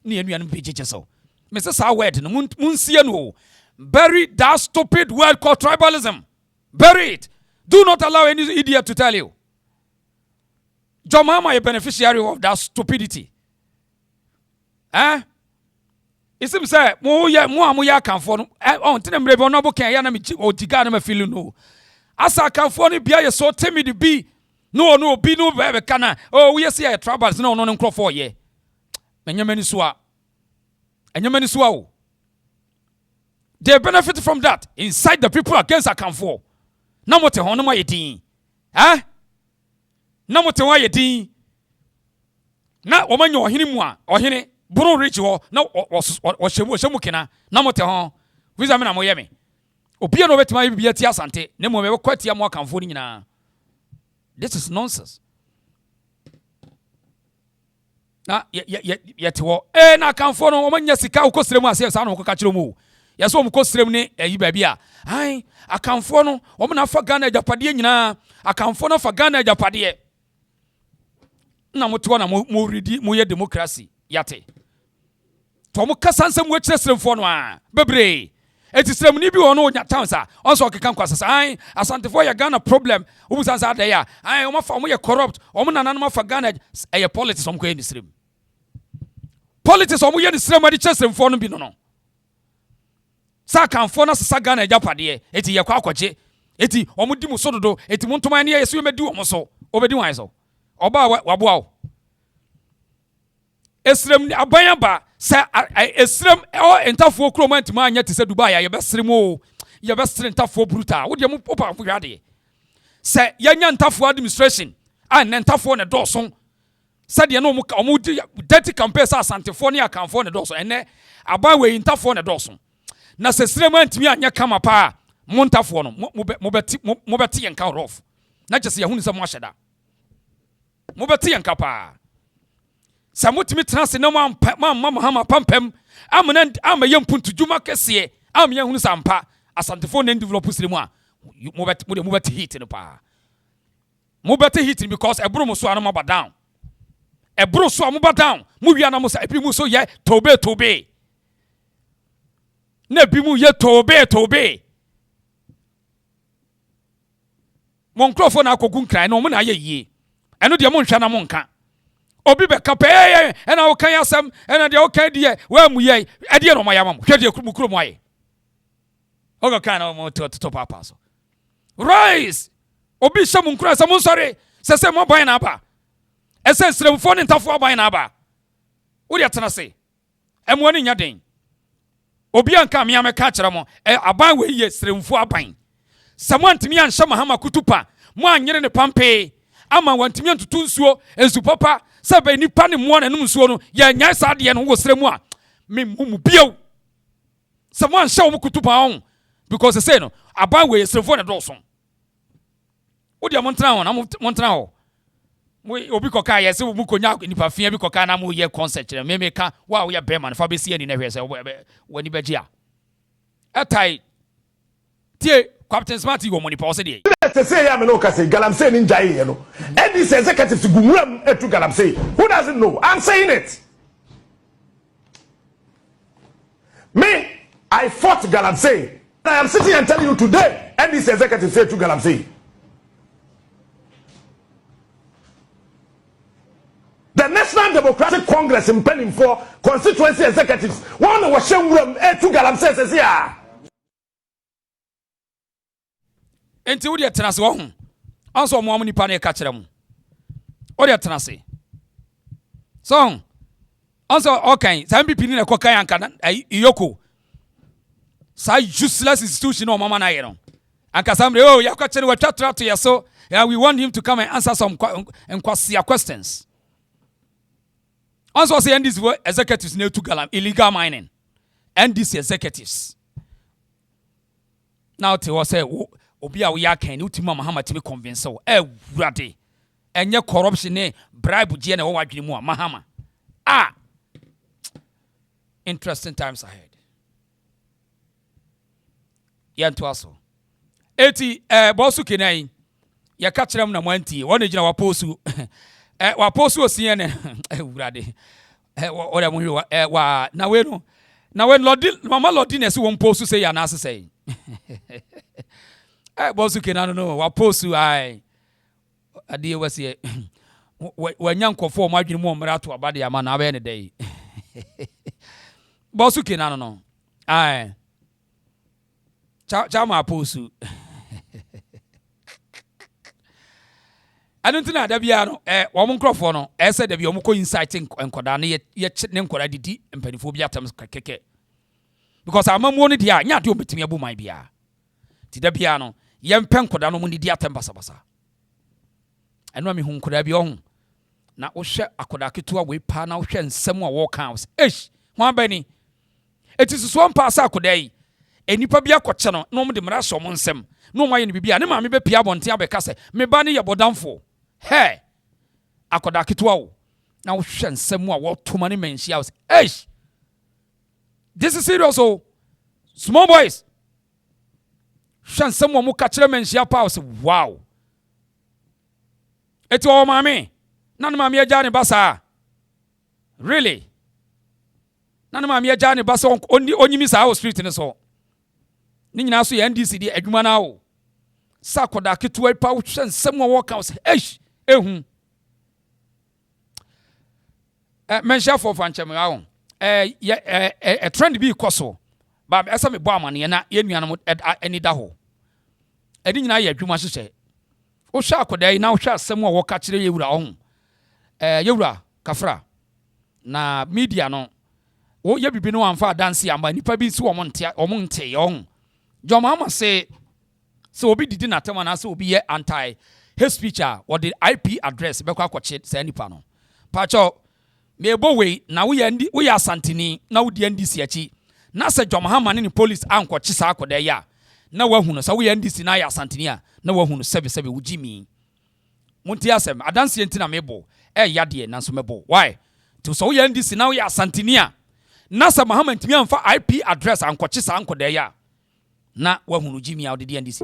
Ni enu anu bejeje so. Me say sa word no munsie no. Bury that stupid word called tribalism. Bury it. Do not allow any idiot to tell you. John Mama a beneficiary of that stupidity. Eh? It seems say mo ya kan for no on tinem rebe no bokan ya na me otiga na me feel no asa kan for no bia ye so temi de bi no bi no be kana we see ya troubles no nkro for ye enyamani so o They benefit from that. Inside the people against Akamfo. Na mote ho no ma yedin. Eh? Na mote ho yedin. Na omanyo ohene mu a, ohene buru rich ho na ohemu kena. Na mote ho. Visa me na moye me. Obia no betima bibia ti asante. Na mo me kwatia mo Akamfo ni nyina. This is nonsense. Na yet wo na Akamfo no omanya sika ukosremu ase sa no koka kire mu. Yeso omukosrem ne ayi baabi a ai Akamfo no omo na fa Ghana japade nyina Akamfo no fa Ghana japade na moto na mo redi mo ye democracy yate to mo kasansem wo kiresremfo no a bebre etisrem ni bi wo no nya towns a onso okeka nkwasasa ai asantefo ya Ghana problem obusansa ada ya ai omo fa mo ye corrupt omo nananom fa Ghana eye politics omo ko ye nisrem politics omo ye nisrem adi kiresremfo no bi no sa Akamfo na sesa Ghana japade eti ye kwa akwaje eti omo di mu so dodo eti mo ntoma ne ye so medi omo so obedi wan so oba waboa o esrem abanya ba sa esrem o entafo kroma ntima anya te se Dubai ya besrem o ye besrem entafo brutal wo de mo popa fo hwade se yanya entafo administration an entafo ne doso se de no mo dirty campaign sa asantefo ne Akamfo ne doso ene aban we entafo ne doso na se esrem antimi anya kama pa mo ntafo no mo beti yen kan rof na je se ye hunu se mo ahyeda mo beti yen kapa samutimi transe no mama pampam amana amayem puntu juma kese amye hunu sampa asantefo na develop siremu a mo beti hit no pa mo beti hit because ebro mo so anoma ba down ebro so mo ba down mo wi anamo sa ebi mu so ye tobe na bi mu ye tobe mon krofo na akogun kran no mo na ye yie eno de mo nhwa na mo nka obi be kape ena o kan yasam ena de o kan de wa mu ye e de no ma yamam hwe de kuro mu aye o ga kan mo to papa so rise obi sham nkura sam nsore sese mo ban na aba ese sremfo ne ntafo aban na aba wo de atena se emo ni nya den obi anka me ameka kire mo aban we ye sremfo aban samantimi anhye mahama kutupa mo anyere ne pampe ama wantimi antutu nsuo ensu papa sabe nipa ne mo na num nsuo no ya nya sa de no wo sremu a me mu bio samo anhye wo kutupa on because say no aban we ye sremfo ne doso wo de montana ho na montana ho mo obi koka ye se mu konya nipa fia bi koka na mo ye concert me ka wa wo ye be man fa be sie ni na hwe se wo ni beji a etai tie Captain Smarty go money pause dey. Say ya me no ka say galamsey ni njai ye no. And these executives gumuram etu galamsey. Who doesn't know? I'm saying it. Me, I fought galamsey. I am sitting and telling you today, and these executives say to galamsey. The National Democratic Congress in Penning for constituency executives. One was showing etu galamsey says here. Enti wo de tenase wo ho anso mo amuni pa na ka kire mu wo de tenase so anso okay sa MPP ni na koka yanka na iyoko sa useless institution o mama na ye no anka samre oh ya ka kire wa twatra to yeso we want him to come and answer some questions anso say these executives na to galam illegal mining and these executives now te was say obi a wo ya kan ni utima mahama timi convince wo wurade enye corruption ne bribe je na wo wadwene mu a mahama interesting times ahead yanto aso eti bosu kenai ya ka kirem na mwanti wona gina waposu waposu osie ne wurade ora mu wa na we no na we lodi mama lodi na se won posu say ya na ase say bosu kenano no waposu ai adie wase wanyankofo mo adwene mu mra to abade ama na abe ne dai bosu kenano no ai cha ma posu anuntina da bia no wo mo nkrofo no ese da bia wo ko insight enkoda ne ye ne nkoda didi empanifo bia tam keke because amamuo no dia nya de o betimi abu man bia ti da bia no yempen koda no mu ni dia temba sabasa eno ami hu koda bia ho na wo hwe akoda ketua we pa na wo hwe nsem a wo kan ho abani etisi so mpa asa akoda yi enipa bia koche no no mu de mra so mo nsem no mo aye ne bibia ne ma me be pia bonte abeka se me ba ne ye bodamfo he akoda ketua wo na wo hwe nsem a wo toma ne menhia wo this is serious. Oh, small boys. Shan someone who catch them and share power. Wow. It's all mommy. None of my Johnny Bassa. Really? None of my Johnny Bassa only miss our street in the soul. Nina so NDCD Egmanao. Sakoda Kitu pouch and someone walk out. Mention for Fanchamao. A trend be koso but esa me boa mane na ye nuanam ani da ho edi nyina ye adwuma hyehyɛ wo hwa akoda na wo hwa asɛm a wo ka kyerɛ yewura ho yewura kafra na media no wo ye bibi no amfa dance amba nipa bi si wo nte ye ho joma ama se obi didi na tema na se obi ye anti hate speech or the IP address be kwa kwache se nipa no pacho mebo we na we asantini na wo di NDC achi na se dwomhama ne police ankwoche sa akoda ya na wahunu sa we NDC na ya asantini a na wahunu sebe wo jimi munti asem adanse enti na mebo yade na so mebo why to so we NDC na we asantini a na se mahama ntimi amfa IP address ankwoche sa akoda ya na wahunu jimi a wo di NDC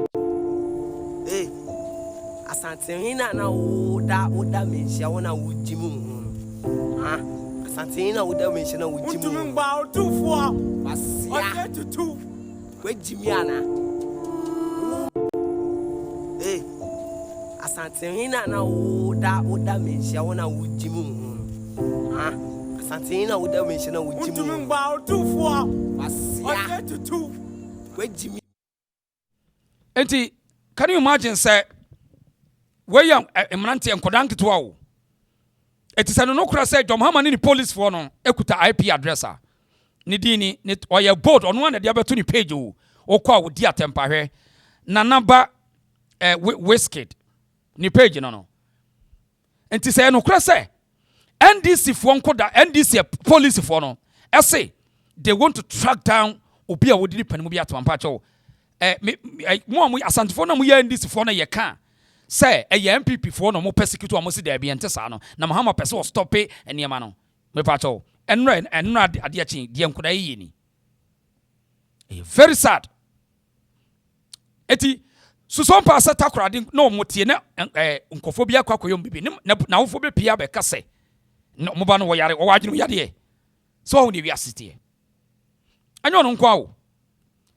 asantini na woda menhia wona wo jimi Santina would have mentioned a Jimmy about 2 4. Basia to 2. Wait, Jimiana. Eh, a Santina now would have mentioned a wood Jimmy. A Santina would have mentioned a wood Jimmy about 2 4. Basia to 2. Wait, Jimmy. Auntie, can you imagine, sir? Where young Emanti and Kodanki to all? It is an okra said, Dom Haman in the police for no, Ekuta IP addresser. Nidini, or your boat on one of the other 20 page or call with dear temper. Nanaba whiskey. Ni page no. And to say no crase. NDC for NDC police for no. I say they want to track down Obia would depend Mubia to Ampacho. More we asant for no NDC for no ye can. Say a MPP for no more persecute almost there be antesano. Na Mahama person stop it and Yamano. Me pacho. And not adiachi, Diam Kudai. Very sad. Eti Susan Passa Takrading no motina uncophobia quacoyum bibi now for Pia Becase. No Mobano Wayare or Wajin Yadie. So only we are city. I know Unquao.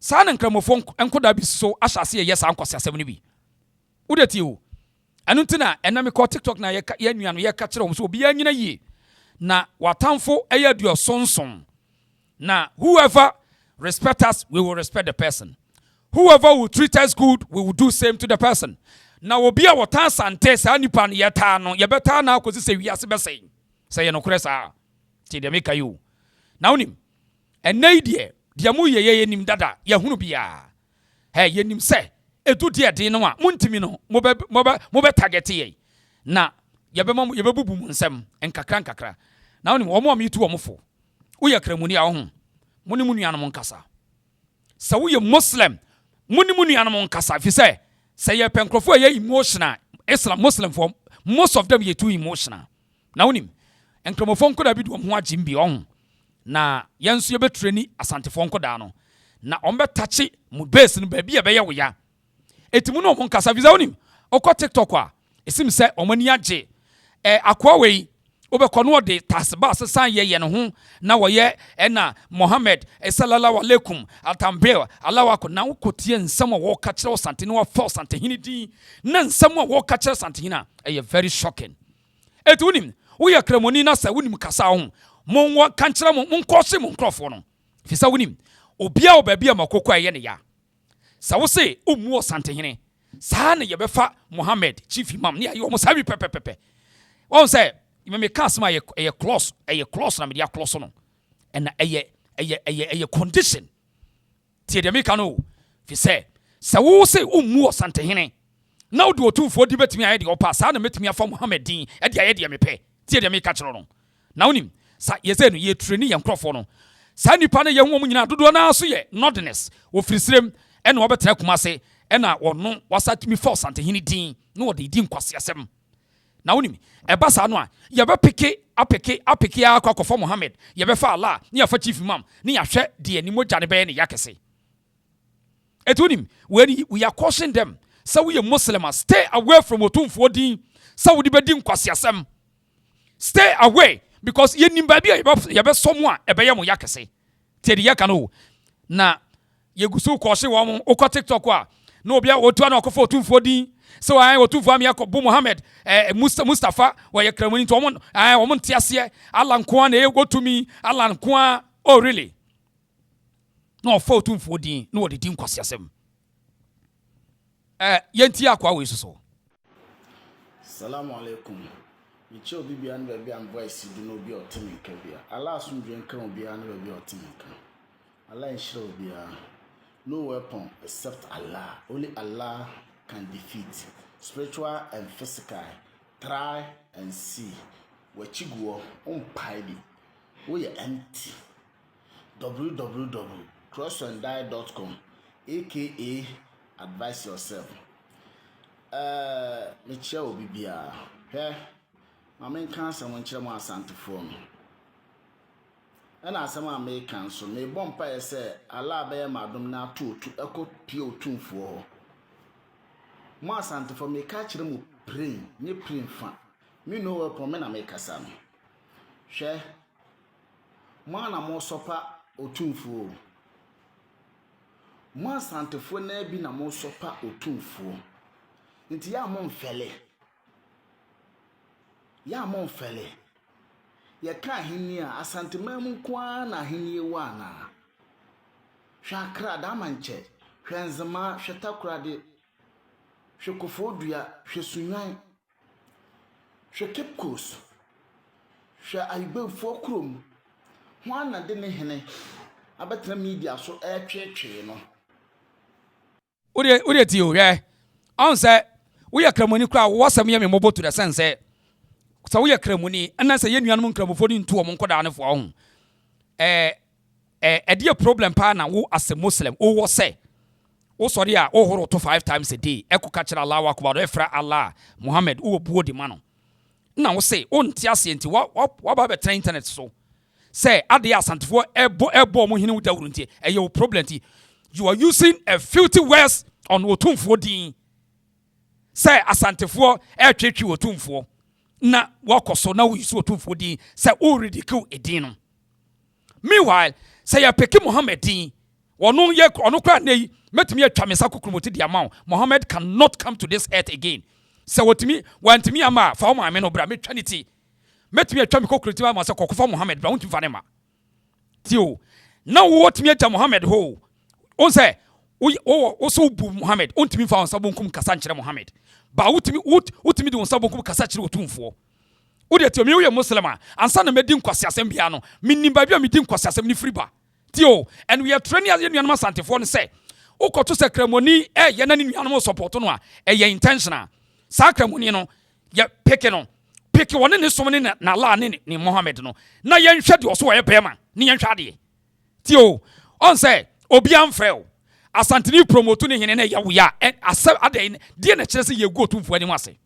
San and Cramophone and could I be so as I say yes, Uncle 70. Would it you? Anuntina, and I'm a TikTok na ye catcher so be any ye. Na watamfo eya do son. Na whoever respect us, we will respect the person. Whoever will treat us good, we will do same to the person. Na will be our tan sante sa nipa no yeta no ye beta na kosi se wiase be say. Say no kresa. Ti de make you. Na unim. Enai de mu ye nim dada ye hunu bia. Hey ye nim say etu dia de no a muntimi no mo be target ye na ye be bubu mu nsem enkakra na woni wo mo tu wo mfo wo ye kramuni a wo ho muni mu nuanom nkasa sa wo ye muslim muni mu nuanom nkasa fi say ye penkrofo ye emotional islam muslim for most of them ye too emotional na woni enkramofo nkoda bi do ho agimbi wo ho na yenso ye betreni asantefo nkoda no na ombe tachi mu base no ba bia be ye wo ya etimu no mon kasa visa onim okọ TikTok a esim se omani age akwa wei obekono de tasba sesan ye no ho na wo ye na Mohammed sallallahu alaikum atambel alawako na wokotie nsem wo ka kire sante no fa sante hini din na nsem wo ka kire sante hina very shocking etu onim wo ye kramoni na sa wonim kasa ho mon wo ka kire mon nkose mon krofo no fisa wonim obia obabia makoko ye ne ya sa wo se omuo santehene sa na ye befa Mohammed chief imam ne ayo mo sabi pepepepe won say me cast my a close na me dia close no and a condition tie de meka no fi se wo se ummu osantehene na wo de otumfo di betimi aye de opa saa na metimi afa Muhammad din e de aye de mepɛ tie de meka kyerɛ no na wonim sa ye se no ye treni ye nkrofo no saa nipa no ye ho mu nyina dodo na so ye nordness wo firisrem e na obetena kuma se e na wono wasatimi fa osantehene din na wo de di nkwase asɛm na wonim eba saa no a ye be apeke akwa Muhammad ye be fa Allah ni afa chief imam ni ahwɛ de animogya ne be ne yakese etunim we are cautioning them. So we are Muslim, stay away from otumfo din. So we be kwasi asem. Stay away because ye nimbabi ye be someone ebeye mo yakese. Te de yakano na ye gusu kwase wo mo okọ TikTok a na obi a otu na okofo otumfo din. So I otumfo am yakob Muhammad Mustafa wa ye kramoni to mo wo ntiase Allah nko na e gotumi Allah nko oh really no for otumfo din no de din kwasi asem. Yenti akwa we so. Assalamu alaikum. Micho bibi an baby am voice do no be otimika bia. Allah sum dwen kan obi an baby otimika. Allah inshallah bia. No weapon except Allah. Only Allah can defeat spiritual and physical. Try and see. Wachiguo umpaidi. We empty. www.crossandie.com aka advise yourself. Michelle Bibia. Here, my main cancer when Chama Santa for me. And as some American, so may Bompire say, Allah bear madam now to echo pure tune for. Ma Santa for me catch them praying, near praying fan. Me know a promenade make a son. Share. Man, I'm more supper or tune for. Ma Santa for ne be na mo sopa otumfo nti ya mo mfele ye ka hini a asante mamu kwa na hini wa na hwakra da manche hwenzema hwetakura de hwekofo dua hwesunwan hwekepkos hwe aibefo krom ho na de ne hene abetra media so etwetwe no Uri ti o on say we are kramoni kra wo sam ye me mobo to the sense so we are kramoni and say ye nuanum kramofo ni ntu o mon koda ne fo ho e dey problem pa na wo as a Muslim o wo say o sorry a o horo to 5 times a day e ko ka kira Allah akbar e fra Allah Muhammad o buo di ma no na wo say o ntia ase nti wa ba be tra internet so say ade asantefo ebo mo hini wo dawuru nti e ye problem ti. You are using a filthy words on otumfo din. Say asantefo twetwe otumfo. Na wakoso na we use otumfo din. Say o ridicule edin no. Meanwhile, say ya peke Muhammad din. Ono kra nei metimi atwa mesa kokromoti dia ma. Muhammad cannot come to this earth again. Say wantimi ama fa o ma me no bra metwaniti. Metimi atwa me kokromoti ma say kokofa Muhammad bra wontim fa ne ma. Tio. Na wo timi atwa Muhammad ho. On say, so bu Muhammad, on to me found Sabunkum Kassanchera Muhammad. But utimi do Sabunkum Kassachero Tumfo. Udia to me, Muslim, and son of Medim Quasiasembiano, meaning by your meeting Quasiasem Friba. Tio, and we are training as Union Santifon say, O Cotu Sacramoni, Yanani animal support on ye intentional. Sacramonino, ye pekeno. Pick one in this woman in Nala ni Mohammed no. Na yen shed also a payment, Nian Shadi. Tio, on say, Obiam frel. Asantini promote ni hene ya wuya asem ade die na kire se ye go tumfo ani wase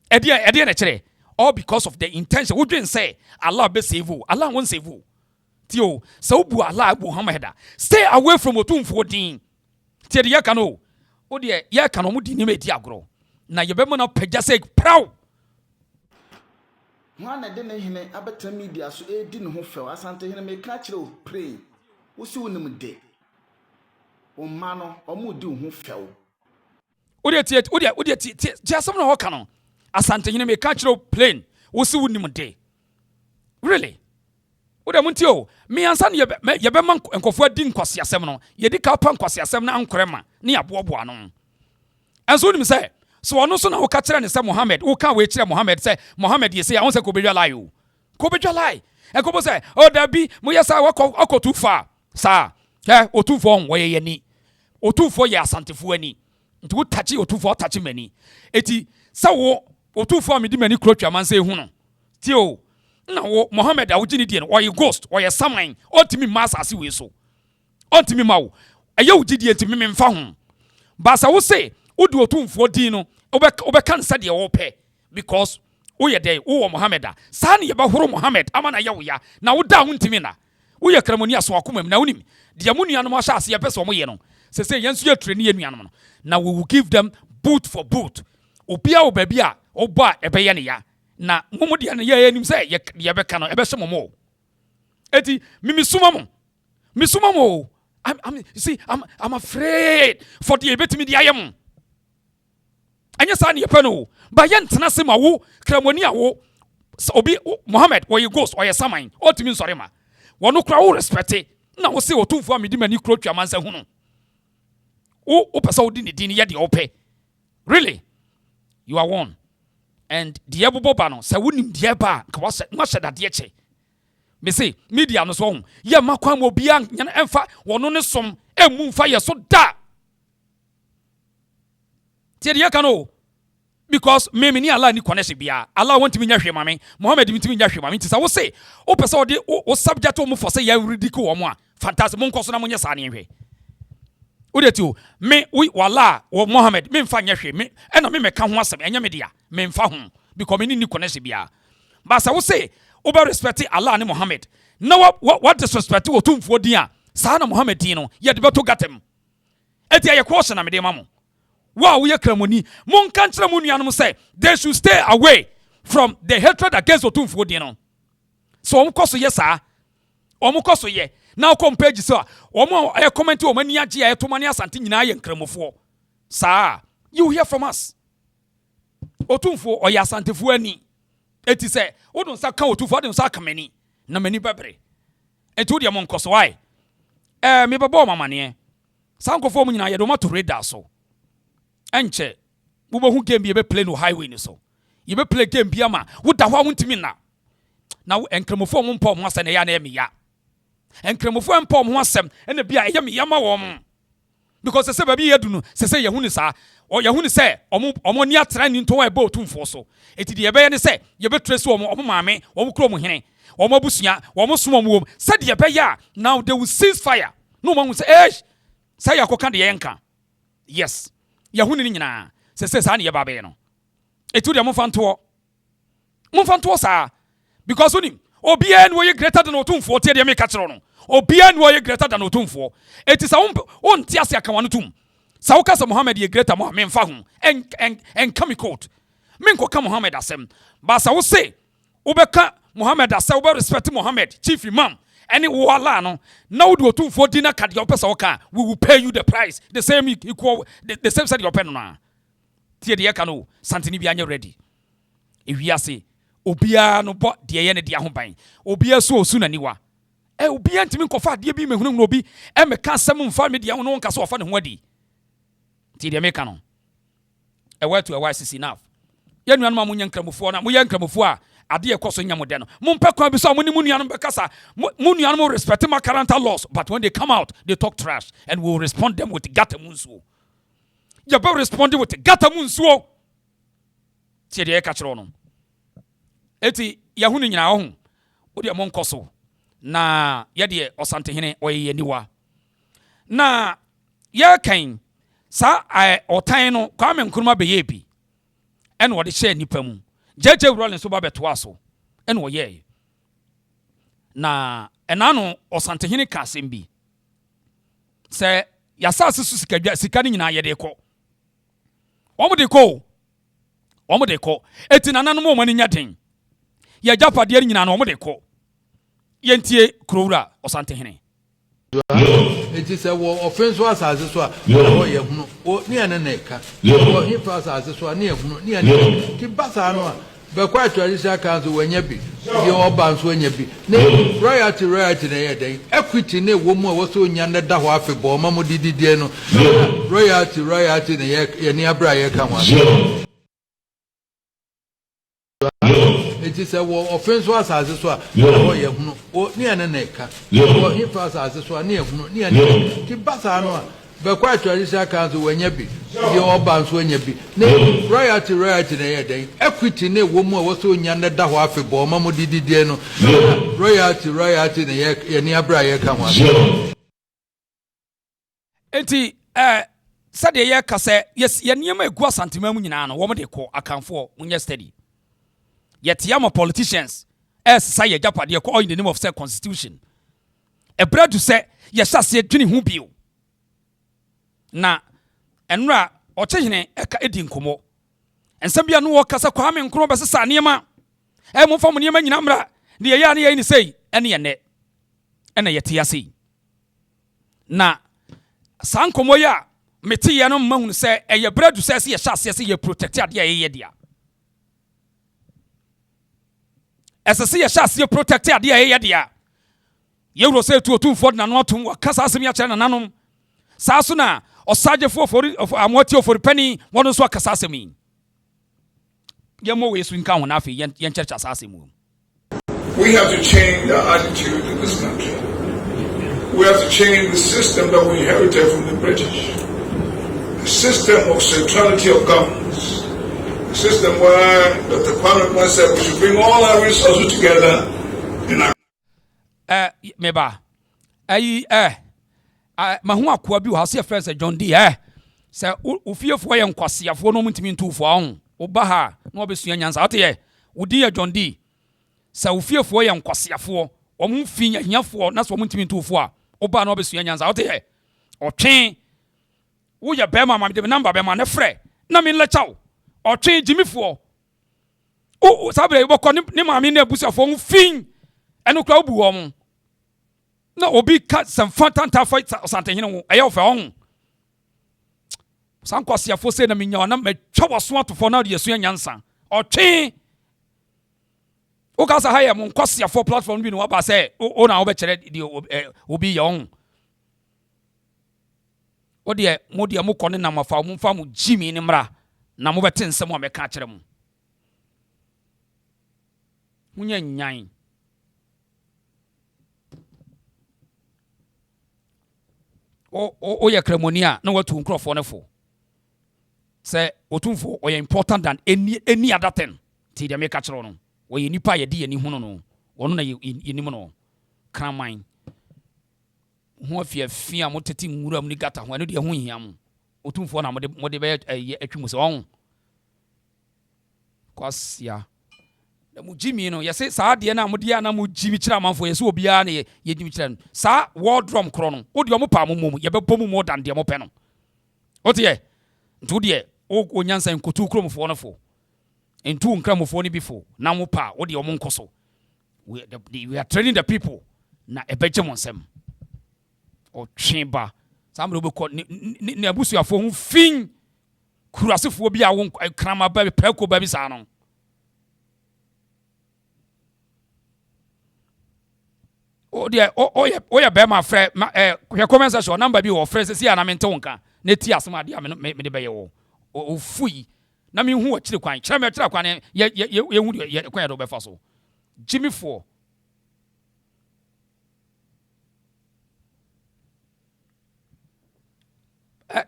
ede na kire all because of the intention we didn't say Allah be save you Allah won't save you tio so bu Allah abu hamada stay away from otumfo din tie de yaka no o de yaka no mu di ni medi agro na ye be mo na pagya say proud ho na de ne hene abeta media so e di ne ho few asante hene me ka kire o pray wo si wonim de o mano o mu di hu few o de asem na ho ka no asante hene me ka kire plain wo si wonim de really o de munti o me ansa ne ye be man enkofo adi nkwase asem no ye di ka pa nkwase asem na ankorema ne yabobo ano enso wonim say so ono so na wo ka kire ne say Muhammad wo ka we kire Muhammad say Muhammad ye say won say ko be lie e ko bo say o da bi mo yesa wa ko too far sa otumfo wo ye yani otumfo ye asantefo ani nti wo tachi otumfo tachi mani eti sa wo otumfo amedi mani krotwa manse hu no ti o na wo Mohammed awugini die no oye ghost oye saman ontimi mass ase we so ontimi mawo eye wugidi enti me mfa ho ba sa wo se wo di otumfo din no obe kan sa de wo pe because wo ye dey wo Mohammed a sa ne ye ba horo Mohammed amana ye wo ya na wo da ho ntimi na wo ye kramoni aso akomam na wonim de amunuanom ahya ase ye pese wo ye no se yensu ye treni ye nuanom no na we will give them boot for boot obia wo ba bia obo a ebe ye ne ya na mumu de ne ye anim se ye be ka no ebe hye momo eti misuma mo I'm afraid for the ebetimi de ayem anya sa ne ye pe no ba ye ntena se ma wo kramoni a wo obi Mohammed wo ye ghost wo ye saman otimi nsore ma wono kra wo respect na wo se otumfo amedi mani krotwa mansa hu no wo pesa wo di ne din ye de ope really you are one and the eboboba no se wonim de ba ka wa hye dade che me say media no so hu ye makwa mo bia nyana emfa wono ne som emu mfa ye so da tie de ka no because me ni Allah ni connection bia Allah want me nya hwe mame Muhammad mi timi nya hwe mame tisa wo say wo pesa wo de wo subject wo mo for say ya ridicule wo mo a fantastic mo nkoso na mo nya sa ne hwe wo de ti o me we wala wo Muhammad me mfa nya hwe me e na me meka ho asem enya me dia me mfa ho because me ni connection bia ba sa wo say wo be respect Allah ni Muhammad na what disrespect wo tumfo din a sa na Muhammad din no ye de beto gatem eti aye question na me de mamo wow we kramoni mon kantra mo nuanom say they should stay away from the hatred against otumfo din no so omkoso ye sa omkoso ye now come page so omo e comment o mani age e to mani asante nyina ye nkramofo sa you hear from us otumfo o ya asantefo ani eti say wo don sa kan otumfo don sa kamani na mani bebre eti de mon koso why me bebo mamane sankofo mu nyina ye do ma to radar so enche wo bo hu game bi be play no highway ni so ye be play game bi ama wo da ho wontimi na wo enkramofo mo mpa mo asane ya na emi ya enkramofo mpa mo asem ena bia eye me ya ma wo mo because se ba bi yedu no se ye hu ni sa o ye hu ni se omo ni atra ni nto wa ebe otumfo so eti de ye be ye ni se ye be trace omo maame omo kro mo hene omo busua omo som omo wom se de ye be ya now they will cease fire no mo say say yakoka de ye nka yes yahuni ni nyina se sa na ye ba be no etu de mo fanto sa because onim obia no ye greater than otumfo tie de me ka kire no obia no ye greater than otumfo eti sa on tie ase aka wano tum sa wo ka sa Muhammad ye greater mo me mfa ho en come court me nko ka Muhammad asem ba sa wo say wo be ka Muhammad asem wo be respect Muhammad chief imam any wala no na wo do otumfo dina ka de opesa wo ka we will pay you the price the same equal the same said your pen no tie de ka no santini bia anya ready ewiase obia no bo de ye ne de ahoban obia so osu na niwa obia ntimi nkofa de bi mehunu no obi me ka asem mfa me de ho no nka so ofa ne ho adi tie de me ka no ewa to ewa sisi enough ye nuanu ma munya nkramofo na muya nkramofo a ade ekoso nyamode no mumpa kwa bi so amuni munuanu bekasa munuanu respect my current laws but when they come out they talk trash and we will respond them with gatamunsuo you better respond with gatamunsuo tie de ka kire no eti yahunu nyina ho wo de mo nkoso na ye de osantehene oye niwa na ye kan sa otan no kwa me nkuruma be ye bi en wo de share nipa mu jeje rolling so ba beto aso en wo ye na enano osantehene ka asem bi se yasase su sika ni nyina ye de ko omo de ko eti nanano mo mani nya den ye japade nyina na omo de ko ye ntie krowura osantehene eti se wo offense was as so a wo ye hunu o ni ene na eka wo he pass as so a ni ehunu ni ene ti basa no a be kwa traditional council wanya bi ye oba nso wanya bi na royalty na ye den equity na wo mu a wo so nya na da ho afebo ma mo dididie no royalty na ye ni abra ye ka ho It is a war offense was as this one. Oh, you know, or near an neck. Or he was as this one near Basano. But quite traditional council when you be. Your bounce when you be. Royalty in a day. Equity, no woman was so young that Dawafi bomb, Mamma Didiano. Royalty in a year near Briar come on. Enti, said the year case, yes, ye near my go santimamunano, woman they call account for when you're steady. Yet, yama politicians, as say a Japa, they call in the name of said constitution. A bread to say, yes, I say, Trini Hubio. Na, and ra, or changing eka edin kumo. And some be a no casa kwame and crobas sanima. I move from Yemen Namra, the Ayani any say, any a net. And a yetiasi. Na, Sankomoya, Metiano Moon say, a your bread to say, yes, I say, you protected the idea. As I see a shas, you protected the idea. You will say to a 2 for Nanotum or Casasimia Chananum. Sasuna or Saja for Amotio for penny, one of Casasimi. Yamo is in Cowan Afi, Yen Church Assasimu. We have to change our attitude in this country. We have to change the system that we inherited from the British. The system of centrality of governance. The system where Dr. Kwame said we should bring all our resources together in our... Meba. Mahu akwa bi wo friend say John D say ufiefo ye nkwasiafo no mutimi ntufo ahun oba ha na obesua nyansa ate ye udi ye John D say ufiefo ye nkwasiafo omfi nyanyafo na so mutimi ntufo a oba na obesua nyansa ate ye otwen wo ye bema ma de number bema na frɛ na me lechaw otwen jimifo o sabre bokɔ ne ma me na abusuafo mfin eno kra obu wo mo na obi cut some fantanta fight something you ayo fa on san kwasiafo say na menya na metwa waso atofo na de yesu nyansa otwe o ka sa haye mo kwasiafo platform bi no aba say o na wo be kire de obi ye on o de mo kone na mafa mo fa mo jimi ni mra na mo bete nsem o meka kire mo munya nyan o ye kremonia na watu nkrofo ne fo say otumfo o ye important than any other thing ti de make kire no o ye nipa ye de ye ni hu no ono na ye ni mo no kraman ho afia mo tete nwuram ni gata ho ne de ho hiam otumfo na mo de be atwimu se won kwasia na mu jimi no yese saa de na mo de na mo jimi kira manfo yese obia na ye jimi kira no saa word drum kro no o de mo pa mo ye be bom mo dan de mo pe no o te ntu de o nyansa nkotu kromfo no fo ntu nkramfo ni bifo na mo pa o de mo nkoso we are training the people na ebeje mo nsem o tweba samro be ko ne abusuafo hu fin kurasefo bi a won krama ba preko ba bi sa no o ye be ma frɛ hwe comment section number bi wo frɛ sisi ana mente wonka na ti asem ade me de be ye wo o fui na me hu akire kwan kire kwan ye hu ye kwan ya do be fa so Jimmy 4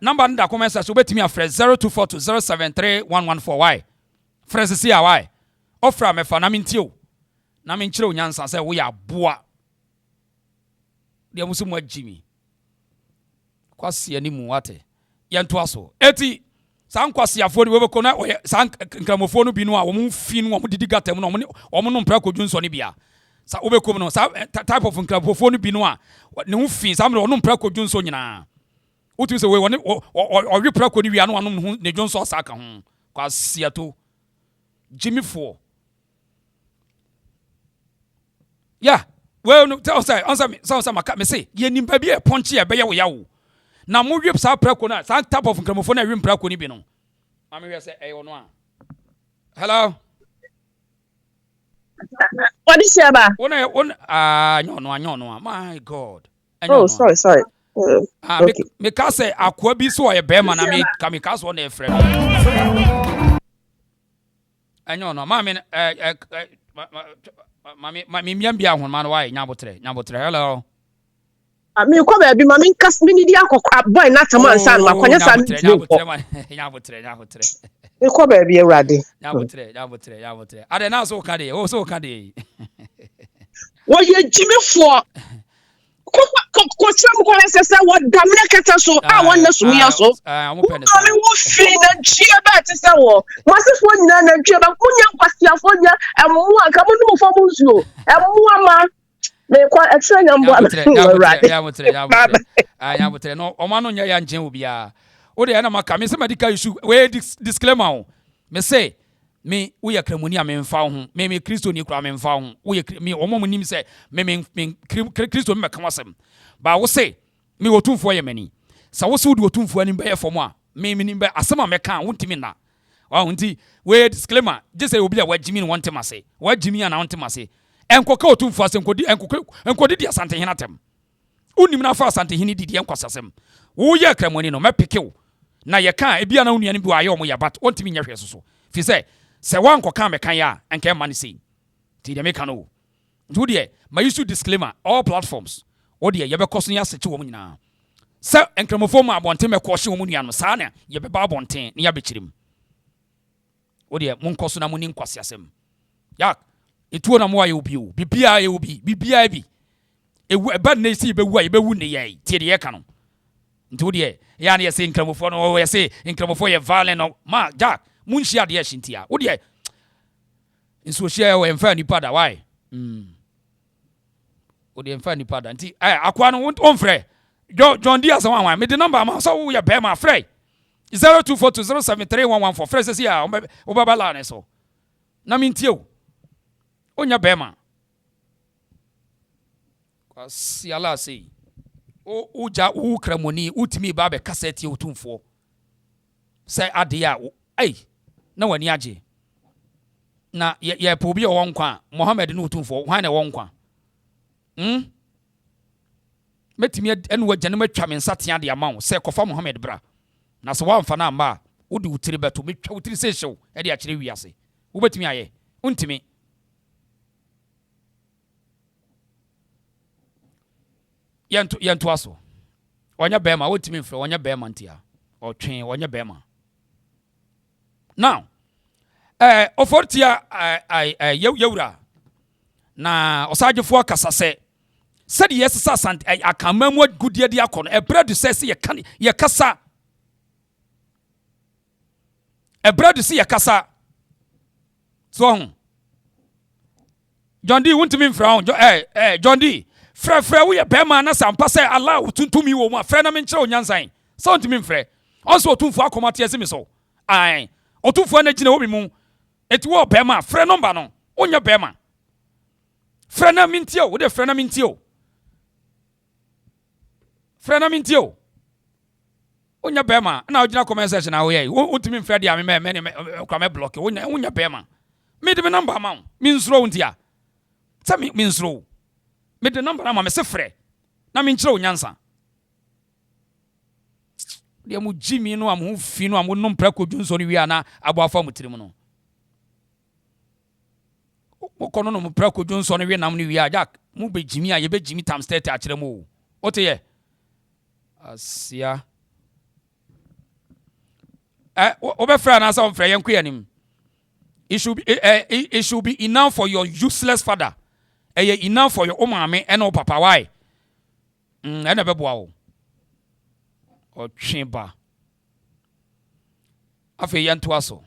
number nda comment section betimi afrɛ 0242073114 why frɛ sisi a why ofra me fa na me ntio na me nkire onyansa sɛ wo ya boa de musu mo Jimmy kwasi ani mu wate yento aso eti san kwasi afo ni we ko na san nkramofo no bi no a wo mfi no wo didi gatam no wo no mpra kodwunso ne bia sa wo be kom no sa type of nkramofo no bi no a ne ho fi sa me wo no mpra kodwunso nyina utu se we wo wi pra kodi wi anu anu ne dwonso asa ka ho kwasi ato Jimmy 4 yeah well no tell say answer me so maka me say ye nimba bi e ponche e be ye wo yawo na mo wi sa prako na sa type of nkramofo na wi prako ni bi no ma me wi say e wono a hello what is your ba nyono my god oh sorry okay. Me ka say akwa bi so ye be ma na me ka so na e frɛ no anyo no ma me Mami miambia hon man why nyabotre hello. Me ko ba bi ma me nkas me di akokra boy na taman san ma kwanya san nyabotre. Me ko ba bi Ewurade. Nyabotre. Ade na so ka de, o so ka de. Wo ye jimifo. Ko tram ko sese wo damne keta so a won na so ya so. Mo pene sa. Me wo fi na tue ba te se wo. Mo se fo nyina na tue ba kunya kwasiafo nya emu aka mo no fo mo nsuo. Emu ama me kwa etre nyambo nyabotre no o ma no nya ya njen obi a o de na maka me se medical issue we disclaimer o me say me wo ya kramoni a me mfa ho me Kristo ni kura me mfa ho wo ya me o mo nim se me Kristo me ka wasem ba wo say me wotumfo ye mani sa wo se wo de wotumfo ani be ye fom a me nim be asema me kan wontimi na wa nti we disclaimer je say obi a wagimi ni wontema se wagimi ana wontema se enkoka otumfo ase enkodi di asante hina tem unim na fa asante hini di enkwasasem wo ye kramoni no mepikew na ye kan ebia na unuane bi wa ye omo ya bat ontimi nya hwe soso fi se wan koka me kan ya enka ma ne sei ti de me kan o ntu de ma use disclaimer all platforms o de ye be koso ya seche wo nyina se enkramofo ma abonten me ko hye wo nua no sa na ye be ba abonten ne ya be chirim o de mon koso na moni nkwasiasem ya etuo na mo aye obi o bibia ye obi bibia bi ewu eba na esi be wu aye be wu ne ye tie de ye ka no ntu de ya na ye se nkramofo no ye se nkramofo ye violent no ma jack munshia de shintia wo de nso share we mfa nipa da why wo de mfa nipa da nti akwa no onfrɛ John Diaz wan me de number ma so wo ye be ma frɛ 0242073114 frɛ se sia wo baba la ne so na mintie o onya be ma kwasi ala sei o ja wo kramoni utimi ba be kaseti otumfo se ade a na wani age na ye po bi o wonkwa Mohammed no otumfo hwan na wonkwa metimi enu wagya ne matwa me nsatea de amawo se kofa Mohammed bra na so wamfa na amba wo de utiri beto metwa utiri se hyew e de akire wiase wo betimi aye untimi yentu aso onya bema wotimi mfre onya bema ntia otwen onya bema now ofortia yewura na osagefo kasase said yes sasant akamamu gudie dia kono ebredu sese ye kasa ebredu se ye kasa so John D wontimi mfra ho John D frɛ wo ye bema na sampa se Allah wotuntumi wo mu frɛ na menkyerɛ onyansan so wontimi mfrɛ onso otumfo akomate ase mi so otumfo na gina wo bi mu eti wo bema frɛ number no onya bema frɛ na mintio wo de frɛ na mintio onya bema na ogina comment section na wo ye wontimi mfrɛ dia me kwa me block onya bema me de number ma me nsro ntia sa me nsro me de number ma me se frɛ na menkyerɛ onyansa de mu jimi no am hu fi no am no mpra kodwu nso no wi ana aboafa mutirim no kono no mpra kodwu nso no wi nam no wi a jack mu be jimi a ye be jimi tam state a kire mu ote ye asia obefra na sa mfra yenko yanim it should be enough for your useless father enough for your omame and o papa why ena beboa wo otweba afi yanto aso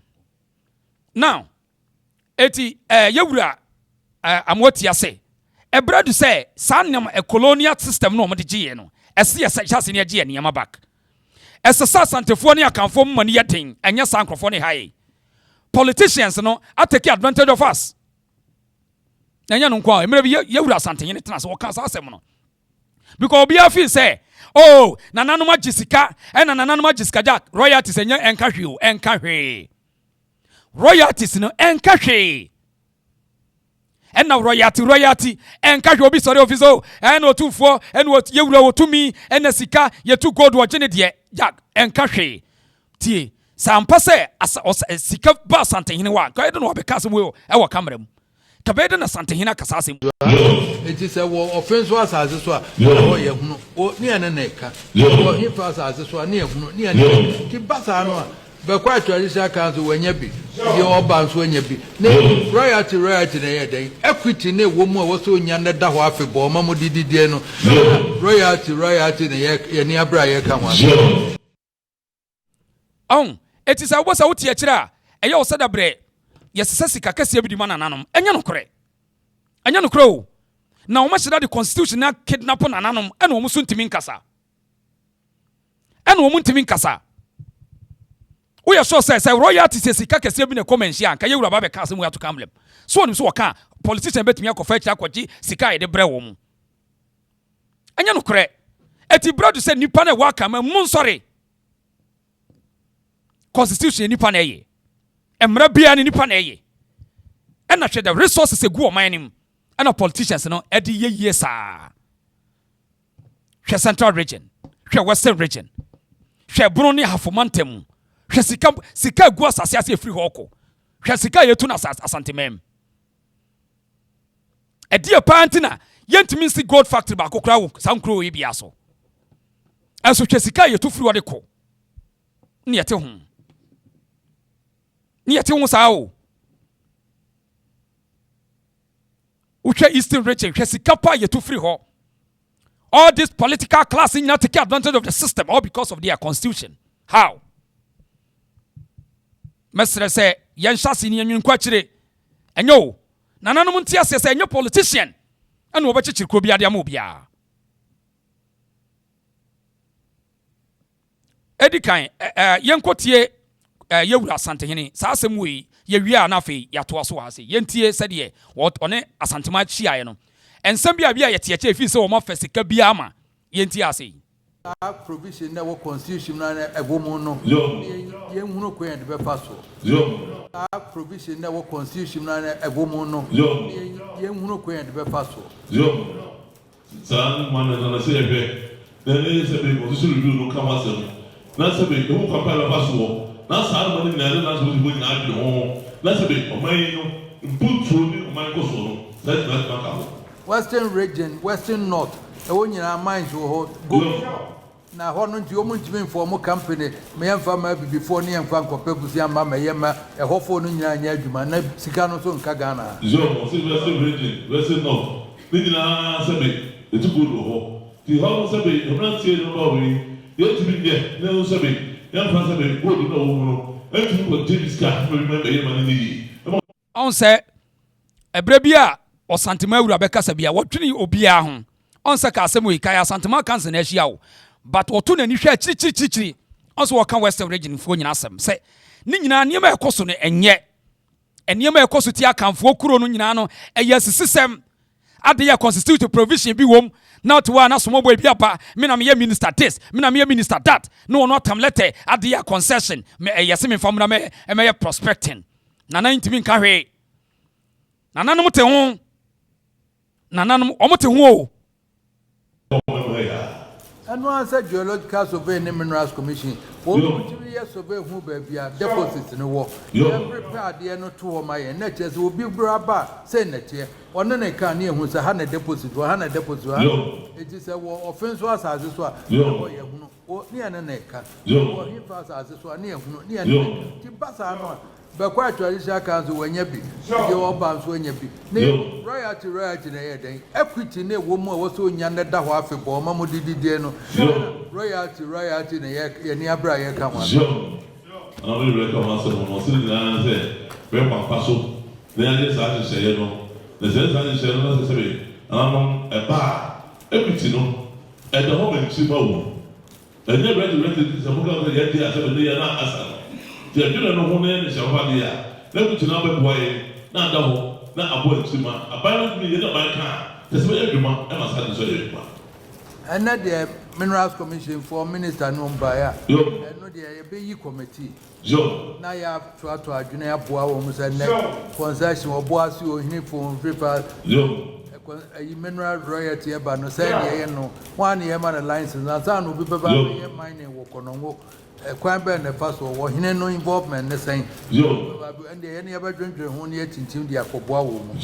now eti yewura amoti ase ebradu say sanam a colonial system no omde giye no ese yesa chase ne giye ne back ese sasantefo ne akanfo mmani yeden enya sankrofo ne haye politicians no take advantage of us enya no kwa emre bi yewura santenye ne tena se wo kan sa asem no because obi afi say oh nananuma jisika ena nananuma jisika jack royalties enya enkahwe royalties no enkahwe ena royalty enkahwe obi sori ofiso ena otufo ena yewura otumi ena sika yetu gold wo gene de jack enkahwe tie sampa se sika ba santenhene wa ka edo no obeka se wo e wo kamera mu kabede na santehina kasase it is a war offense was as this one oh near neka or he fast as this one near keep basano but quite traditional council when you be your bounce when you be royalty na equity ne woman was so nyanda da ho afebo mamo didi no royalty na ye ni abra ye ka ho it is a was out here chira eya wo sada bre yesese sika kase bi di mana nanom enya no kore na wo machira the constitution na kidnap na nanom ena wo so ntimi nkasa we are sure say royalties sika kase bi na comment ya nka ye wura ba be ka asem we to come lem so onim so waka politician betimi akofa achi akwaji sika ye de bre wo mu enya no kore eti brother say nipa na waka ma mun sorry constitution nipa na ye emra bia ni nipa na ye ena hwe the resources egu o man nim ena politicians no edi ye saa hwe central region hwe western region hwe bunu ni hafomantem hwe sika egu asase ase free hoko hwe sika yetu na asantemem edi e pantina yentimi si gold factory ba kokra wo sankro yi bia so enso hwe sika yetu free wode ko ni yete hu sao uche eastern region hwe sika pa yetu free ho all this political class in not take advantage of the system all because of their constitution how mesre say yen shasi ni enwin kwachire enyo nananom ntia se enyo politician ene wo bechichir kro bia de am obia edikan yenkotie yewura asantehene saa asem we yewia na afi yato so ha se yentie sede one asantema chiaye no ensem bia yete efi se wo ma fasika bia ama yentie ase provision na wo constitution na ebomu no yen hunu ko yen de be paso provision na wo constitution na ebomu no yen hunu ko yen de be paso san man na se ebe na se be constitution review no kama se na se be wo compare paso na sa ma ni na na so bo ni na bi ho na se be o man no mputu ni o man ko so no let me back out western region western north e wo nyina mines wo go na ho no nti o mu ntimi inform company me yemfa ma bi before ni yemfa nkopa busi ama ma yema e hofo no nyina nya adwuma na sika no so nka Ghana zo mo se western region western north ni nyina se be etugo do ho ti ho no se be obrantie no ba we yetimi de na no se be yemfa se be go do no wo no etugo ko diska no remember yema ni on se ebre bia osantema awura be kasa bia wotwene obia ho on se ka asem we kai asantema kanse na ahia wo but otu na ni hwa chiri on se woka western region fo nyina asem se ni nyina niam ekoso no enye eniam ekoso ti akamfo kuro no nyina no eya sisem ade ya constitutional provision bi wom not one asomo boy bia pa me na me minister this me na me minister that no no tam letter ade ya concession me eya se me fam na me prospecting na na ntimi nka hwe na nanom te ho na nanom omote ho and one said geological survey and minerals commission what we survey who be deposits in war every part there no to my netches will be braba say netie one na kan here hu say ha na deposit it is a offense was as this one o ni ana na ka o he fast as this one ni ehunu ni ana ti basa no be kwa traditional council wanya bi ye oba so wanya bi ne royalty na ye den equity ne wo mu a wo so nya na da ho afebo ma mo dididie no royalty na ye ni abra ye ka ma ana we recommend so no so na say be pa paso ne sa se ye no ne se no se be ana e ba equity no e de ho me nsi ba wo e ne ready se mo ka ye dia se be ye na asa the adwene no ho ne se ho ba dia na ku tina be boye na da ho na abo ntima aban ni ye na ban ka se be adwuma e ma sa so ye adwuma and na the minerals commission for minister no mba ya no the ye be yi committee na ya to adwene aboa wo mu se ne concession oboa si ohini for paper mineral royalty eba no say ye no one ye man license na say no be baba ye mining wo konongo kwan be ne fa so wo hene no involvement ne say and the any aba dwendwe ho ne atintim dia koboa wo mu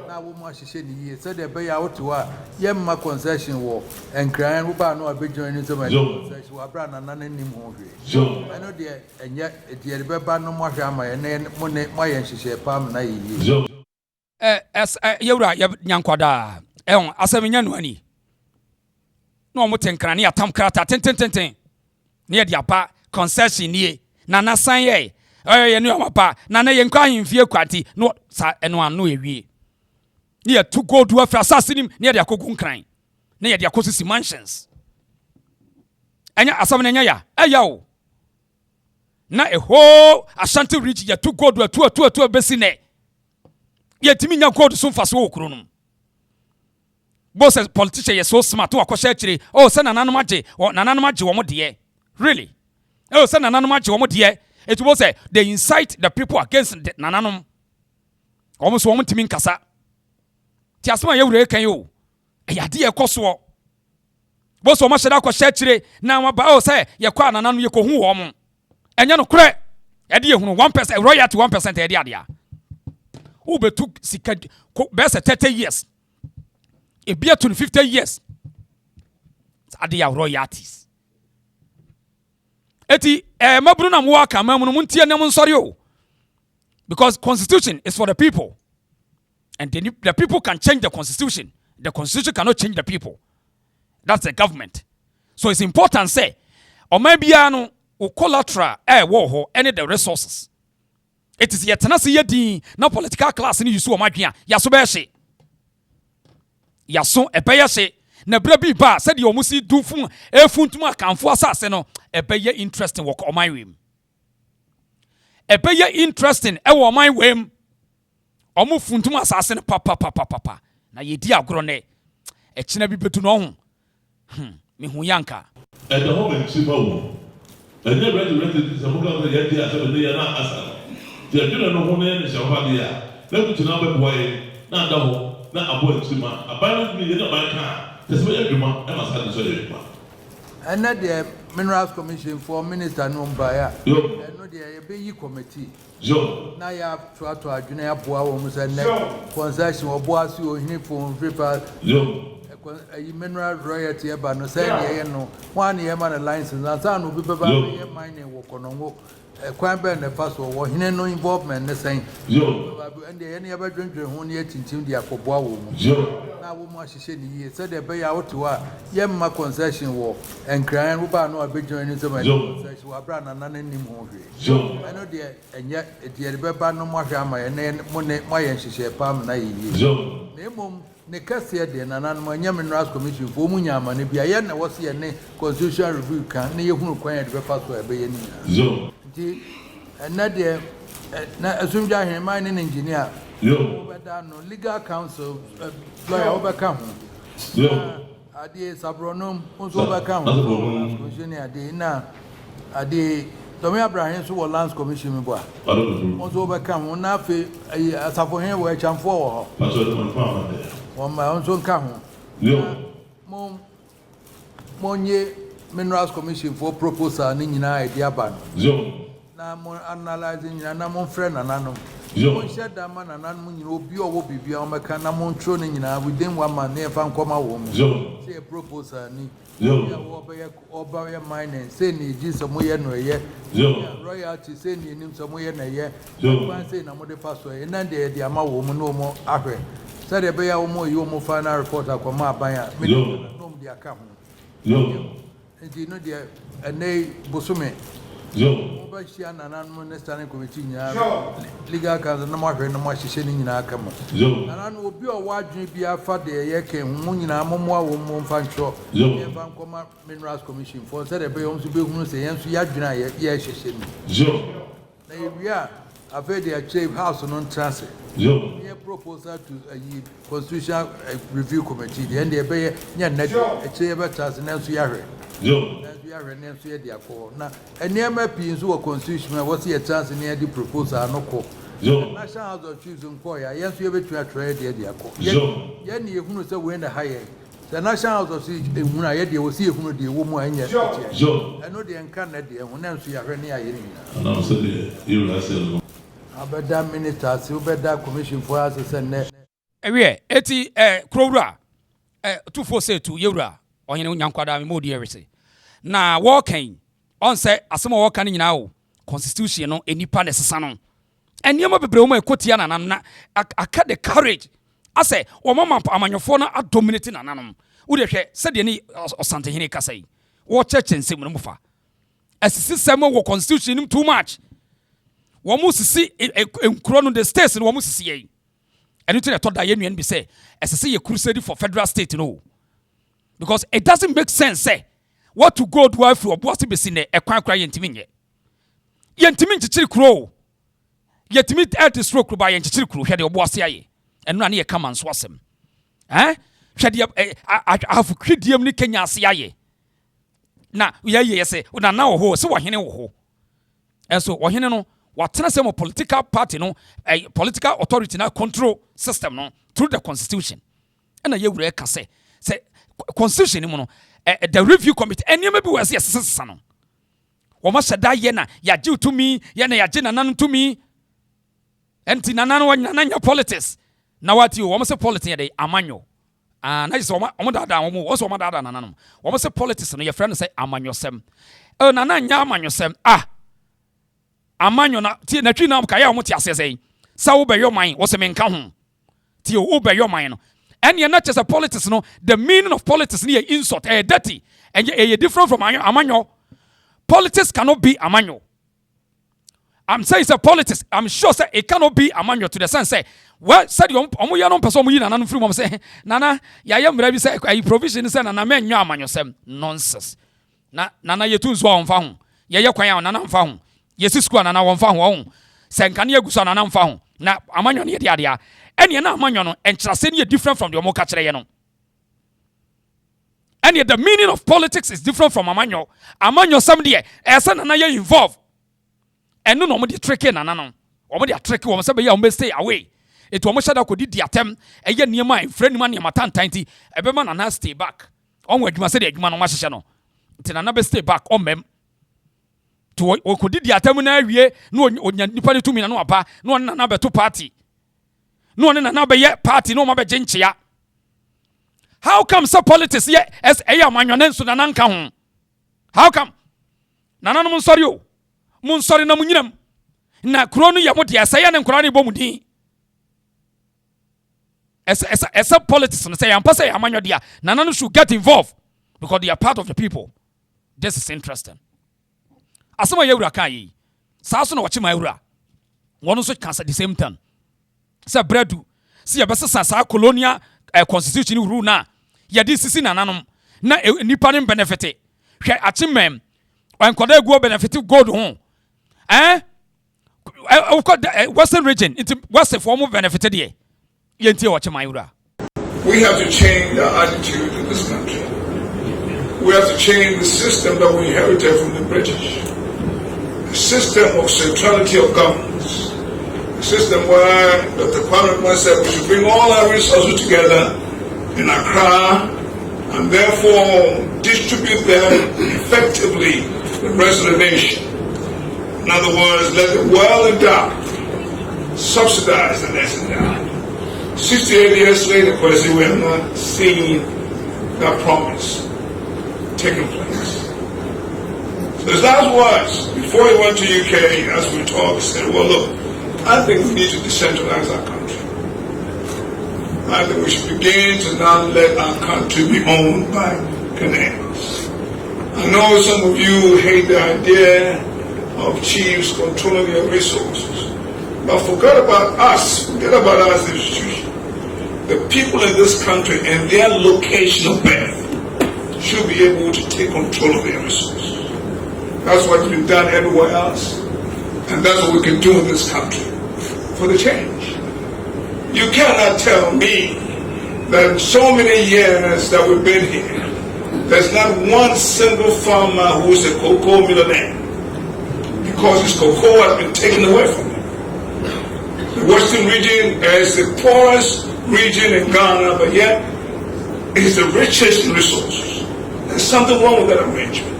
na wo mu ahihye ne yie say de be ya woto a ye ma concession wo enkran wo ba no abedwan ni so ma concession wa bra na nanim ho hwe I know de enye de be ba no mo hwe ama ye ne mo ne mo ye nhihye pam na yie yewura nyankwada asem nya no ani no mo tenkran ne atam krata tentententen ne ye dia pa concession nie na na san ye ye no amapa na na ye nkwa ahemfie kwati no sa eno ano ewie ne ye to go do afra sassinim ne ye dia kogu nkran ne ye dia kosisi mansions anya asem ne nya ya o na a whole Ashanti region ye to go do to besi ne yetimi nya gold so mfa so okuro no boss politician is so smart to akosha chire say nananom age wo mo de really say nananom age wo mo de it will say they incite the people against nananom almost wo mo timi nkasa ti asema ye wure kan yo ya de ekoso boss wo ma sheda akosha chire na wa ba say ye kwa nananom ye ko hu wo mo enye no kure e de ye hunu 1% royalty 1% e de ade who be took best 30 years. It be to 50 years. Are they royalties? Eti mabruna mwaka mamu muntia na sorry o. Because constitution is for the people. And the people can change the constitution. The constitution cannot change the people. That's the government. So it's important say or maybe ano o collateral wo any the resources. It is yet yedi na political class ni yusu o madwea yaso be hye yaso ebeye hye na bra bi ba said you musi dufun efuntum akanfo asase no ebeye interesting work o my wem ebeye interesting e wo my wem o mu funtum asase no papa na yedi agro ne e kina bi betu no ho me hu yanka e de ho me chifa wo e de ready se mo ga yedi asase de ya na asase the children of women is your body. Let me to number boy, not double, not a boy to my abandoned me in a bank car. That's why everyone I must have to say. And that the Minerals Commission for Minister Numbaya, and no, the BE committee. Joe, now you have to a junior boy almost a concession or boss you in for paper. A mineral royalty about no saying, no 1 year man license, and son will be about mining work on. Kwan be ne fa so wo hene no involvement ne sen and any ever drink ho ne atintim dia koboa wo mu na wo mu ahihye ne yie so de be ya woto a ye ma concession wo enkran wo ba no abedwan ni so ma concession wo abra na nanim ho hwe I know de enye de be ba no mo hwe ama ye ne mo ne mo ye nhihye pam na yie ne mom ne kase de nananom anya Minerals Commission fo mu nyama ne bia ye na wo se ye ne constitutional review kan ne ye hunu kwan ye de be fa so e be ye ni and not there, assume Jahan, mining engineer. No legal counsel, lawyer overcome. I did Sabronum, who's overcome. Commissioner, I did Tommy Abraham, who was Lands Commission. Was overcome. One half as for him, where I'm for. On my own son come. Monye Minerals Commission for proposal, Nina, Diaban. Na mo analyzing na mo friend ananom mo share da man ananom nyina obi owo bibia o meka na mo ntro ne nyina within 1 month na fa nkoma wo mu say proposal ni ya wo oba ye mining say ni ji so mo ye no ye royalty say ni nim so mo ye na ye fan say na mo de paso ye na de ama wo mu no mo ahwe say de be ya wo mo yi wo mo final report akoma abanya me no mo de aka ho enti no de enei bosume Obashia Nanan Standing Committee, legal counsel, no more no more shishing in our come. Nanan will be a wide be a fat day, Yake, Munina, Momo, Mom Fancho, Vancoma Minerals Commission for said a bay to be who say, and Yajina, yes, she we are a very achieved house on transit. Here proposal to a constitutional review committee, the end of the net a chamber task and answer Yare. Now, and near my pins who are constitutional, what's your chance in the proposal? No call. National House of Chiefs in Koya, yes, you have to trade the Yako. Yen, you who say we're in the higher. The National House of Chiefs in Muna, you will see who the woman and yes. I know the incarnate when I'm see a Renia. And I'm saying, you will say, I bet that ministers, you bet that commission for us and net. Eti Krora 242 Yura, or you know, Yankwada, Modi, everything. Now, walking on say, as some walking in now, constitution, no, any panesano. And you might be Broma Kotiana, and I'm not, I cut the courage. I say, or Mamma Amanyofona are dominating an animal. Would you said any or something he can say? What church and Simufa? As the system of constitution too much. One must see in Chrono the states and one must see. And you thought that you be say, as I say, a crusade for federal state, no. Because it doesn't make sense, say, what to go to for what's to be seen a cry in Timinye. Yentimin to chill crow. Yet to meet at the stroke by Chill crew, had your boss here, and run here come and swass him. Eh? Shad I have critium Kenya CIA. Now, yes, say, when I now ho, so what he know. And so, what he know. What some political party no a political authority now control system no through the constitution. And you will say constitution no the review committee and you maybe was yes no. Woma shada ye na ya jiw to me ye na ya je nanan to me. Enti nanan wa nanya politics. Na what you woma say politics dey amanyo. Na is woma dada woma was woma dada nanan. Woma say politics no your friend say amanyo sem. Nanan nya amanyo sem amanyo na ti na twi na ka ya omo ti asese sa wo be your mind wo se menka ho ti wo be your mind no and you not just a politics no the meaning of politics ni insult dirty and different from amanyo. Politics cannot be amanyo. I'm saying it's a politics. I'm sure say it cannot be amanyo to the sense say well said you omo ya no person yi nana no free mom say nana ya ya mra bi say provision say nana men nwa amanyo sem nonsense nana yetu nso onfa ho ye kwan ya nana mfa ho yesi school na wonfa ho senka na aguso na mfa ho na amanyo ne de ade ene na amanyo no entrase ne different from the omo ka kire ye no and the meaning of politics is different from amanyo some there esa na ye involved and no omo de trick na no omo de trick omo se be ya omo stay away eto omo shada ko di atem eye niema friend man niema tantanti ebe ma na stay back omo adwuma se de adwuma no ma hyehye no ntina na be stay back omem to okodi di atamu na awie no onya nipa ne tumi na no aba no na beto party no na be ye party no ma be genchia. How come so politics ye as eya manwane nso na nanka ho? How come nana no sorry o mun sorry na munyinam na kuro no ye mo de asaya ne nkora ne bɔ mudin esa politics no say am pass ya manwo dia nana no should get involved because they are part of the people. This is interesting. Asama yewura kan yi saaso na wachi ma yewura wono so kan the same time say breadu see ya besa sa colonial constitution rule na ya di sisi nananom na nipa ne benefit hwe achimem wankoda egu benefit gold ho western region it west form benefit there yenti wachi ma yewura. We have to change our attitude in this country. We have to change the system that we inherited from the British. The system of centrality of governance. The system where Dr. Kwame said we should bring all our resources together in Accra and therefore distribute them effectively to the rest of the nation. In other words, let the well-endowed subsidize the less endowed. 68 years later, President, we have not seen that promise taking place. So his last words, before he went to UK, as we talked, said, well, look, I think we need to decentralize our country. I think we should begin to not let our country be owned by Canadians. I know some of you hate the idea of chiefs controlling their resources, but forget about us, forget about our institution. The people in this country and their location of birth should be able to take control of their resources. That's what's been done everywhere else, and that's what we can do in this country for the change. You cannot tell me that in so many years that we've been here, there's not one single farmer who's a cocoa millionaire because his cocoa has been taken away from him. The Western region is the poorest region in Ghana, but yet is the richest in resources. There's something wrong with that arrangement.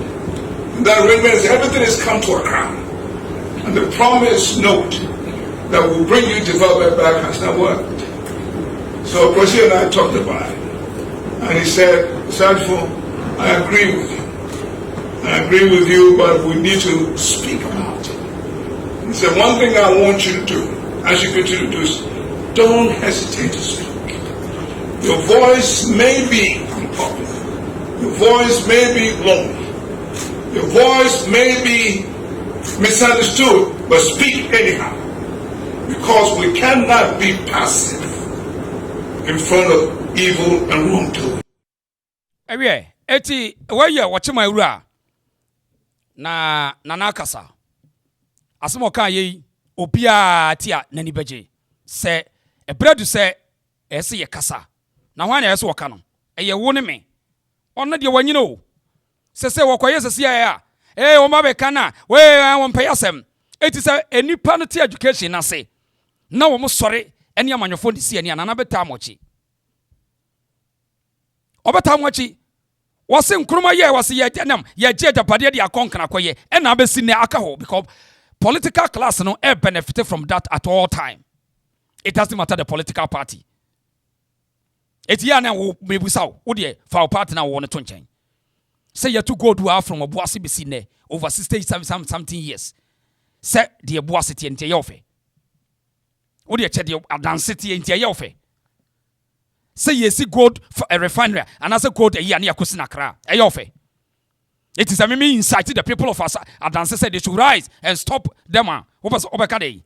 And that arrangement is everything has come to a crown. And the promise note that will bring you development back has not worked. So Kwesi and I talked about it. And he said, Sadfo, I agree with you. I agree with you, but we need to speak about it. He said, one thing I want you to do, as you continue to do, is don't hesitate to speak. Your voice may be unpopular. Your voice may be lonely. Your voice may be misunderstood, but speak anyhow. Because we cannot be passive in front of evil and wrongdoing. Ewe, eti weye wachima ura na nakasa. Asimo kan ye obia tia nani beje. Se ebredu se ese ye kasa. Na hwan ese woka no. Eye wo ne me. Onno de wanyina o. Se wokoye sese ya. O ma be kana. We won payasem. Eti se enipa no te education na se. Na wo mo sore ene amanyofo de si ene na beta amochi. Obeta amochi. Wase nkruma ye wase ye denam ye je japade de akonkana koye ena abesi ne aka ho because political class no benefit from that at all time. It doesn't matter the political party. Eti ya na wo mebusa wo de fa party na wo ne to nchen. Say you to go do from obuase besi ne over 67 something years. Say the obuase tie ntie ye ofe. Wo de che de adanse tie ntie ye ofe. Say yes, gold for a refinery, and as a gold a year near Kusinakra, a yofe. It is a mimi incited the people of us. Adanse said they should rise and stop them. What was Obakade?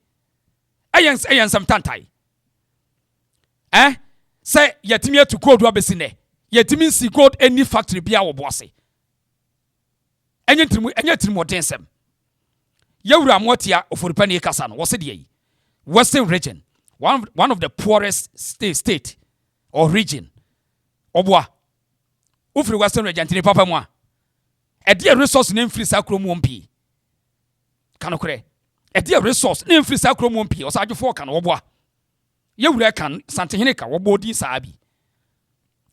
Ayan some tantai. Say Yatimia to gold Wabesine. Yetimin see gold any factory be our bossy. And yet more densem. Yura Motia of Urpani Kasan was a day. Western region, one of the poorest state. Or region. Obwa. Ufri Western region tini papa mwa. E dia resource ne mfiri sakro mu mpi. Kanokre. E dia resource ne mfiri sakro mu mpi. Osa adwofo kan obwa. Ye wura kan santehene ka wobo di saabi.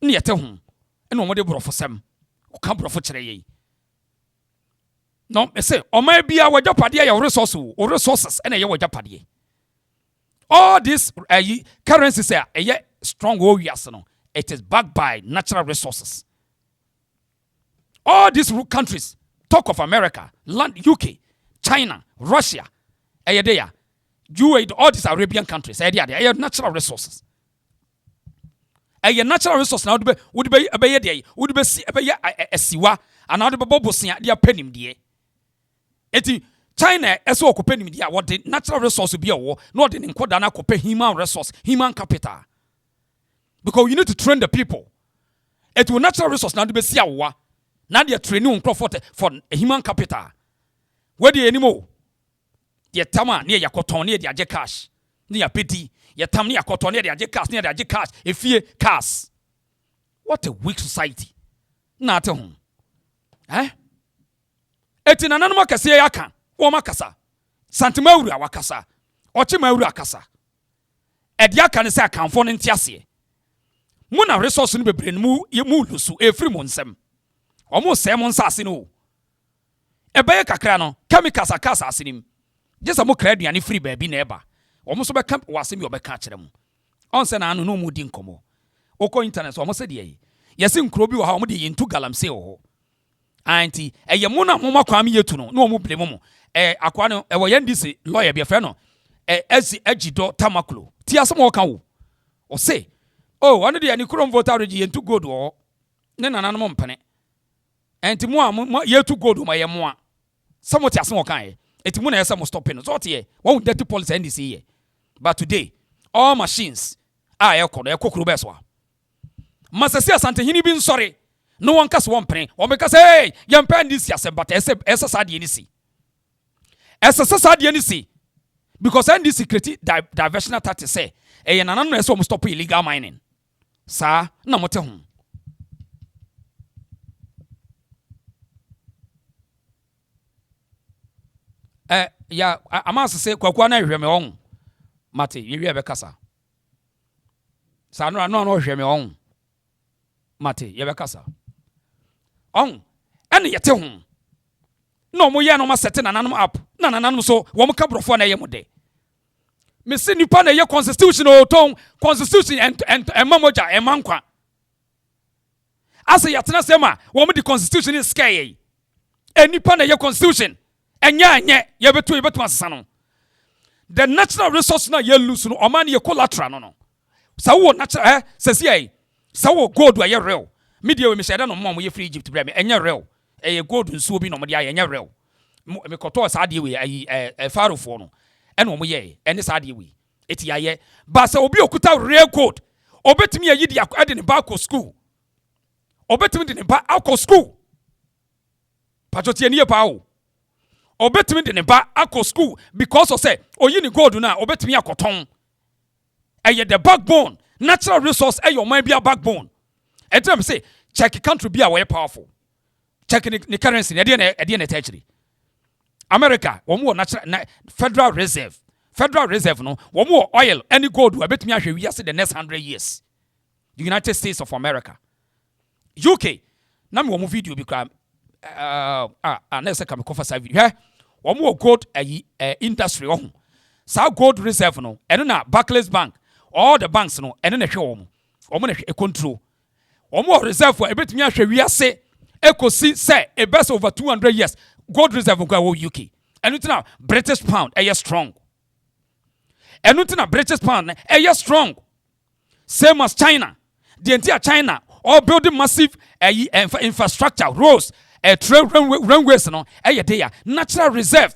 Ne yete ho. Ene omode brofo sem. O kan brofo kire ye. No, me say o ma bia wajapade ya resource o resources ene ye wajapade. All these currencies are strong warriors. It is backed by natural resources. All these countries, talk of America, UK, China, Russia, UAE, all these Arabian countries, they are natural resources. Natural resources now would be a siwa and now the bobosia, they are penning dear. China is so occupying media what the natural resource be a war, not in Kodana occupy human resource, human capital. Because you need to train the people. It will natural resource now to be see a war. Now they are training for human capital. Where the anymore? The tama near your cotton near the cash. Near pity. Your tam near cotton near the cash near the cash. A fear cast. What a weak society. Not at home. It's in an animal yaka. Woma kasa santima wura wakasa ochima wura kasa edia kan se akanfo no ntiase mu na resource no bebre no mu lusu efri mu nsem omo se mu nsase no ebeye kakra no chemicals akasa asinim jesa mo kra aduane free baabi na eba omo so beka wasem yo beka kire mu onse na anu no mu di nkomo oko internet omo se de yesi nkro bi wo ha omo de yintu galamse wo anti eye mo na mo makwam yetu no omo ble mo akwa no e wo yandisi lawyer be fe no ezi agido tamaklo ti asem wo kan wo o say ono de ani krom voter regi yentu gold wo ne nananom mo mpene anti mo yetu gold mo ye mo a samo ti asem wo kan eti mo na yesa mo stop no so tie won dirty policy ndc here but today all machines ekokro be so masasi asante hini bi nsori no one cast one pen or because hey yampa ndc asem but esa sadie ni si esa sadie ni si because ndc create diversional tactics say nananom na so mo stop illegal mining sa na mote ho ya amase say kwakwa na hweme won Mate, you be kasa. Sa no hwe me on. Mate, ye be kasa. On, ene yete ho. No mo ye no ma set na nanum up. Na nanum so wo mo ka brofo na ye mo de. Me se nipa na ye constitution o ton, constitution and mamoja e mankwa. Asa yatena sema wo mo di constitution is scare. E nipa na ye constitution. Enya ye betu asesa no. The natural resource na ye lose no oman ye collateral no. Sa wo natural sesi sa wo gold wa ye real. Media we me sheda no mom ye free Egypt bra me enya real. Ye gold nsuo bi no mo dia ye enya real. Me koto sa de we farofo no. Ene wo mo ye ene sa de we. Eti ya ye ba sa obi okuta real gold. Obetimi ayi di ade ne ba ko school. Obetimi de ne ba akọ school. Pajotie ne ye pa o. Obetimi de ne ba akọ school because of say oyi ni gold na obetimi akoton. Eye the backbone, natural resource your mind be a backbone. And them say check country be a powerful. Check the currency e dey na treasury. America, one more natural Federal Reserve. Federal Reserve no, one more oil any gold we betimi ahwe we the next 100 years. The United States of America. UK, na me one video bi kra next come cover side video. One more gold industry on. Sa gold reserve no, eno na Barclays Bank, all the banks no, eno na hwe omo na control. Omo reserve for ebetumi ahwe wiase ekosi say a best over 200 years gold reserve go UK. Eno na British pound strong. Eno na British pound strong. Same as China. The entire China all building massive infrastructure, roads, train runways no, there natural reserve.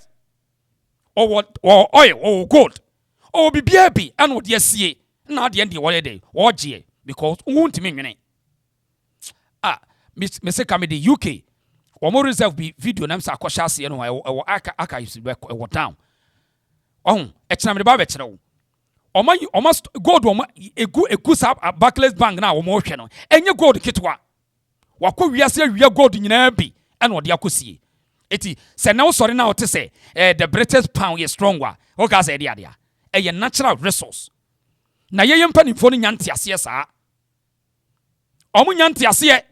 Or oil or gold or be baby and what yes see now the end the holiday or G because won't mean Mr. Comedy UK or more reserve be video names are cautious and or archives or down. Examine the barbecue. Or my almost gold a good up Barclays Bank now or more channel and you go to Kitwa. What could we say we are gold in Abbey and what you could see. Eti se now sorry now to say the British pound is stronger. O ka say dia. A natural resource. Na ye yempa ni fo ni nyanti ase sa. Omu nyanti ase.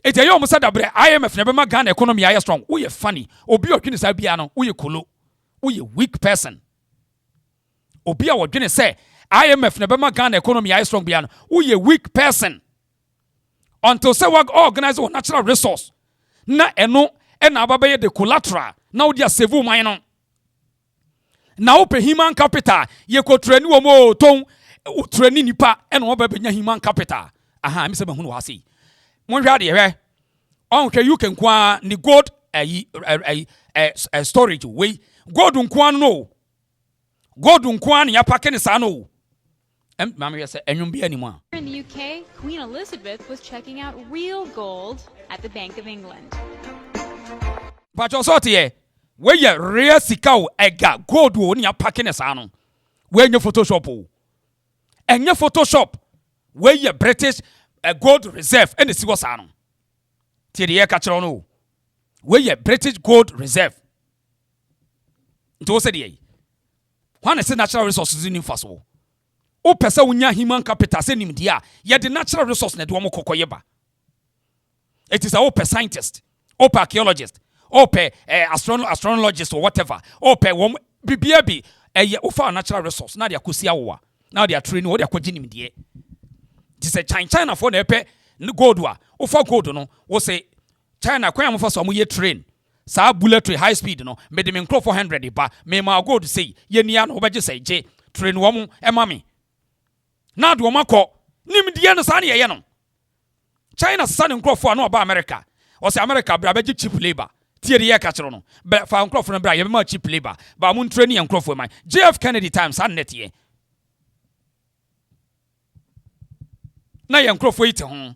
Eti ye omu sada bre IMF na be ma Ghana economy aye strong. Wo ye funny. Obi odwene sa bia no, wo ye kolo. Wo ye weak person. Obi a odwene say IMF na be ma Ghana economy aye strong bia no, wo ye weak person. Until say we organize our natural resource. Na eno and ababaye the collateral now dia save man no na ope human capital ye ko trani wo mo ton trani nipa and wo ba benya human capital aha me se ba hunu ha sei mo hwa de hwe on hwe you can kwa ni gold storage we gold nkwa no gold nkwa ne ya pake ne sa no mama ye se enwum bi animu a. In the UK, Queen Elizabeth was checking out real gold at the Bank of England. But also here, where you real sikao ega gold wo ni apake ne sa no. Where you Photoshop o. Enye Photoshop where you British gold reserve and si wo sa no. Tie de ka kire no. Where you British gold reserve. Nto se de. When is natural resources in faso. O pesa unya human capital se nim dia. Ye the natural resource na de wo kokoye ba. It is a open scientist, open archaeologist, open astrologist or whatever. Open BBB a natural resource. Now they are kusiawa. Now they are training what they are continuing there. This is China for the epe gold wa. Ofa gold no. We say China kwa mo for some ye train. Sa bullet high speed no. Me dem encro 400 ba. Me ma gold say ye nia no obeje say je train wo mo e mami. Na do mo akọ nim die no sa na ye no. China sending crop for no about America. Or say America bra beji cheap labor. Tie de ka kire no. Be fa crop for bra ye be cheap labor. Ba mun training and crop for man. JF Kennedy times and net ye. Na ye crop for it ho.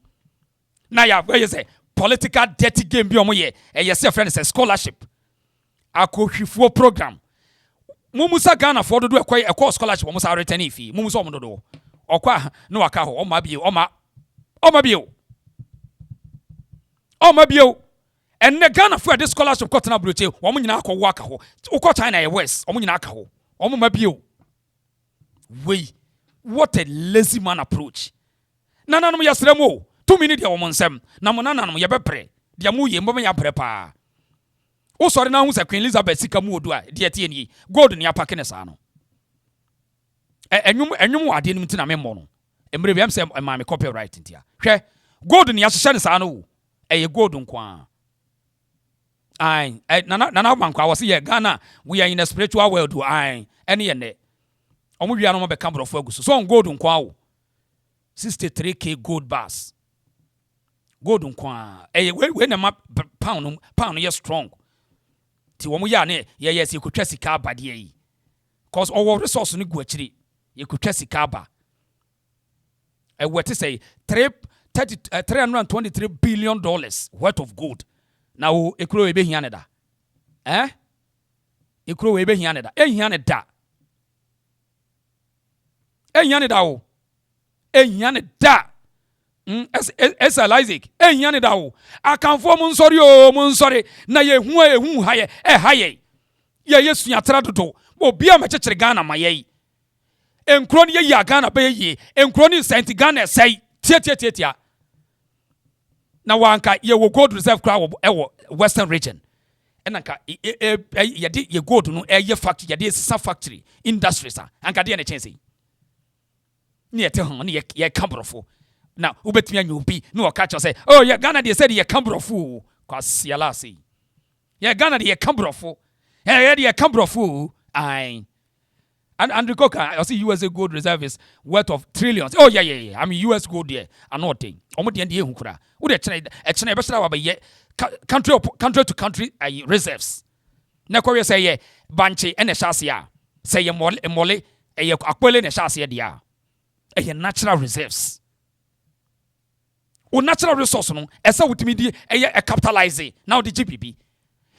Na ya where you say political dirty game bi omo ye. E ye say friend say scholarship. Akohwifo program. Mumusa Ghana for do ekwa scholarship omo sa return fee. Mumusa omo do. Okwa no aka ho. Oma bi o. Oh my bio, and the Ghana for this scholarship cotton abroad, woman in alcohol waka ho, China West, woman in alcohol, my bio. what a lazy man approach. Nana no yasremo 2 minutes ya womonsem na mo nana no yebepre dia mu ye mbom ya prepa. O sori na hu se Queen Elizabeth sika mu odu a dia tie ni gold ni apake ne sa no. Enwum wade nim tina memmo no. Emre biam se ma me copyright ntia. Hwe gold ni yahye ne sa no. Eye gold nkwa. Nana bankwa was here Ghana we are in a spiritual world do any ene. Omo wia no be kambrofo aguso. So on gold nkwa wo. 63k gold bars. Gold nkwa. We na ma pound ye strong. Ti wo mo ya ne ye yes ye kotwa sika abade yi. Cause our resource no gu akiri. Ye kotwa sika aba. What to say $323 billion worth of gold. Now ekuro ebe hiane da. Ekuro ebe hiane da. Hiane da. Hiane da o. Hiane da. Isaac. Hiane da o. Akanfo mun sori o mun sori na ye hu haye haye. Ye yesu yatra dodo. Obi a mechechere Ghana maye. Enkro ni ye ya Ghana be ye. Enkro ni Saint Ghana say tia. Na wanka ye wo gold reserve kra wo western region. Enanka ye gold no ye factory ye sisa factory industries anka de na chense. Ni ete ho ni ye kambrofo. Na ubetimi anya obi no o catch say oh ye Ghana de said ye kambrofo kwase ala say. Ye Ghana de ye kambrofo. Ye de ye kambrofo ai. And Andrew Coker, I see USA gold reserve is worth of trillions. Oh yeah. I mean US gold there. I'm not thing. Omo de hu kura. Wo de China be sra wa be country to country reserves. Na ko we say ye banche ene hyase a. Say ye mole ye akwele ne hyase dia. Ye natural reserves. O natural resource no esa wutimi di ye capitalize. Now the GPP.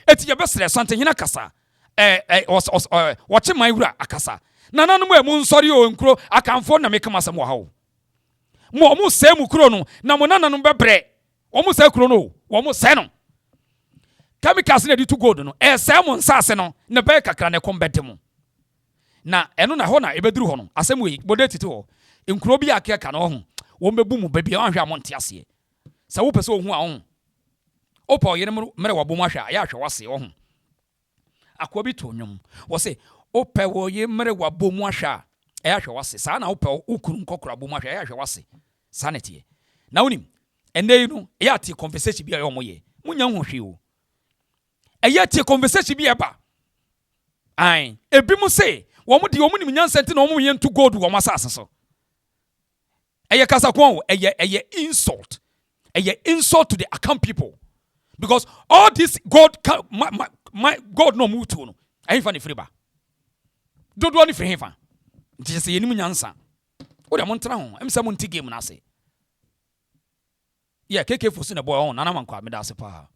Eti ye be sra sante hina kasa. Wache my wura akasa. Nana no mu nsori o nkro akanfo na meka masem wa hawo. Mo se mu kro no na mo nana no bebre. Mo se kro no, mo se no. Chemicals na di to gold no. Se mo nsase no na be kakra na kombede mo. Na eno na ho na ebeduru ho no. Asem we bode titi ho. Nkro bi akeka na ho. Wo mebu mu baby anhwe amonte ase. Sa wo pese ohu a ho. Opa yere mere wa bomu ahwe ya ahwe wase ho. Akwabi to nwom wo se ope wo ye mere wa bomu ahwa ahwe wase sa na ope ukuru nkokora bomu ahwa ahwe wase sanity na wonim ende no ya ti conversation bi a yo moye munya ho hwe o ya ti conversation bi e ba ebi mu se wo mu di wo mu nim nyansenti na wo mu ye ntu gold wo masase so kasa kwon insult insult to the account people because all this gold my God no move to no. Ain't funny free ba. Don't do any free fan. Just say any nyansa. O de montra ho. Em say monti game na say. Yeah, KK for na boy on nana man kwa me da se pa.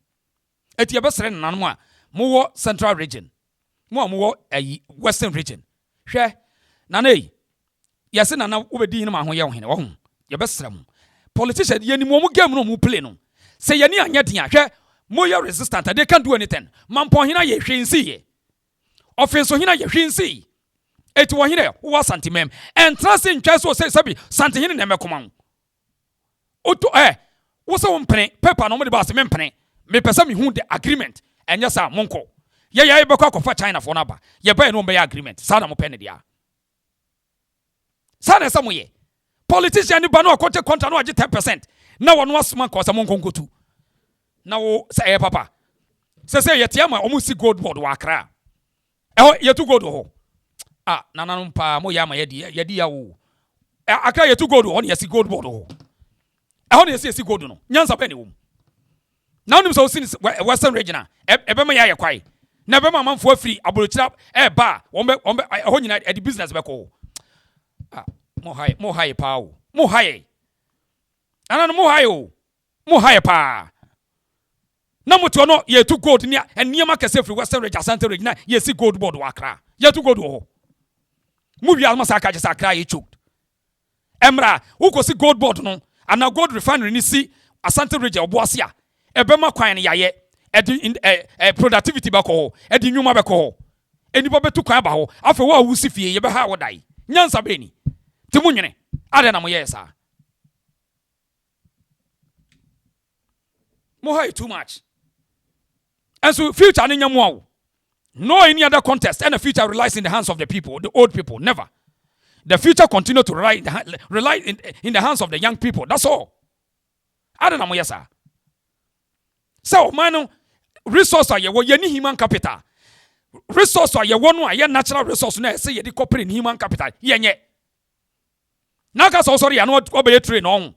Eti ye besere nana mo a mo wo central region. Mo wo western region. Hwe nana yi. Yes nana wo be di ni ma ho ye ho hene wo ho. Ye besere mo. Politician ye ni mo game no mo play no. Say ye ni anya dia hwe Moya resistant, they can't do anything. Mampo hina ye hwinsi ye. Offense hina ye hwinsi. Eti wo hina wo santimem. Entrance ntwaso say sabi santihine na mekoma. Oto wo se wo mpene paper no mo de ba se mempene. Me pesa me hu the agreement. Enya sa monko. Ye beko akofa China for na ba. Ye ba no be agreement. Sa na mo pene dia. Sa na samu ye. Politician ni ba no akote contract no age 10%. Na wo no asoma ko sa monko nkotu. Na wo say papa say yete ma omu si gold board wa akra yetu gold ho nana no pa mo ya ma yedi ya wo akra yetu gold ho ne yesi gold board ho ne yesi gold no nyansa pe ne wo na onim so sin western region ebe ma ya kwai na ebe ma manfo afiri abolochira ba won ho nyina e business be ko mo hai pa wo mo hai ana no mo hai o mo hai pa na mutu no ye tu gold ni eniema kase free western region center region na ye si gold board wa akra ye tu gold ho mu wi alma saka je sakra ye choked emra wo ko si gold board no ana gold refinery ni si asante region oboase a ebe ma kwan ya ye productivity ba ko ho edi nwuma ba ko ho enipa betu kwan ba ho afa wo awusi fie ye be ha wo dai nyansa beni timunyene ade na moye sa mo too much and so future ni nyamu no any other contest and the future relies in the hands of the people, the old people. Never. The future continue to rely in the hands of the young people. That's all. I don't know, yes, sir. So, man, resource are you human capital. Resource are you one natural resource. No, say you copper in human capital. Yeah. Now, that's also you know what you train on.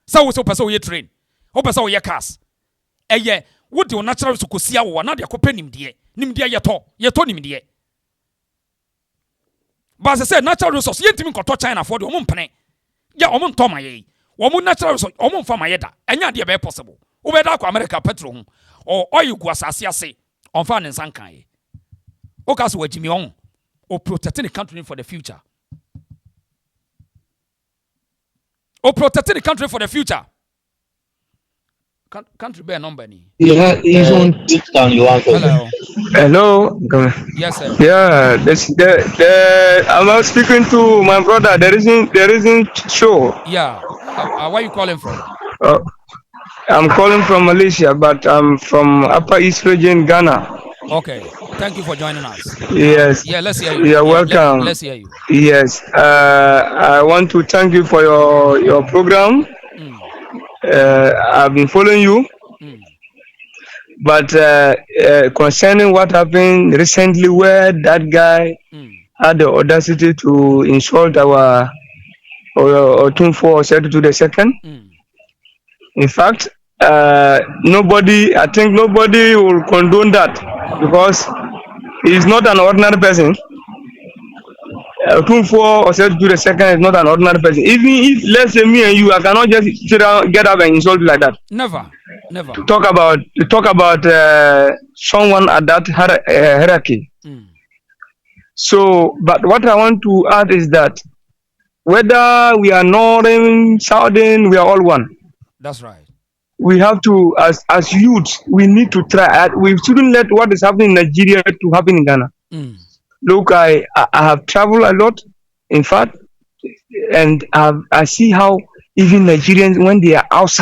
So, person you train. Hope person you cast. Yeah. What do natural resource could see our not your copper nim dear yeto nim dear. But as I said, natural resource, yet to talk China for the woman penny. Ya omun toma ye. Woman natural resource, omun farmer yeda. And ya dear possible. Ubeda America petrol or oil guasasia say on fan and sankai. Okas were Jimmy on or protecting the country for the future. Or protecting the country for the future. Country bear number ni. Yeah, he's on. Hello. Hello. Yes, sir. Yeah, I'm speaking to my brother. There isn't show. Yeah. Where are you calling from? I'm calling from Malaysia, but I'm from Upper East Region, Ghana. Okay. Thank you for joining us. Yes. Yeah, let's hear you. You're welcome. Let's hear you. Yes. I want to thank you for your program. I've been following you, but concerning what happened recently, where that guy had the audacity to insult our Otunfo said to the second. In fact, I think nobody will condone that because he's not an ordinary person. Otunfo or said to the second is not an ordinary person. Even if, let's say, me and you, I cannot just sit down, get up and insult like that. Never. To talk about someone at that hierarchy. So, but what I want to add is that whether we are northern, southern, we are all one. That's right. We have to, as youths, we need to try. We shouldn't let what is happening in Nigeria to happen in Ghana. Look, I have traveled a lot, in fact, and I see how even Nigerians, when they are outside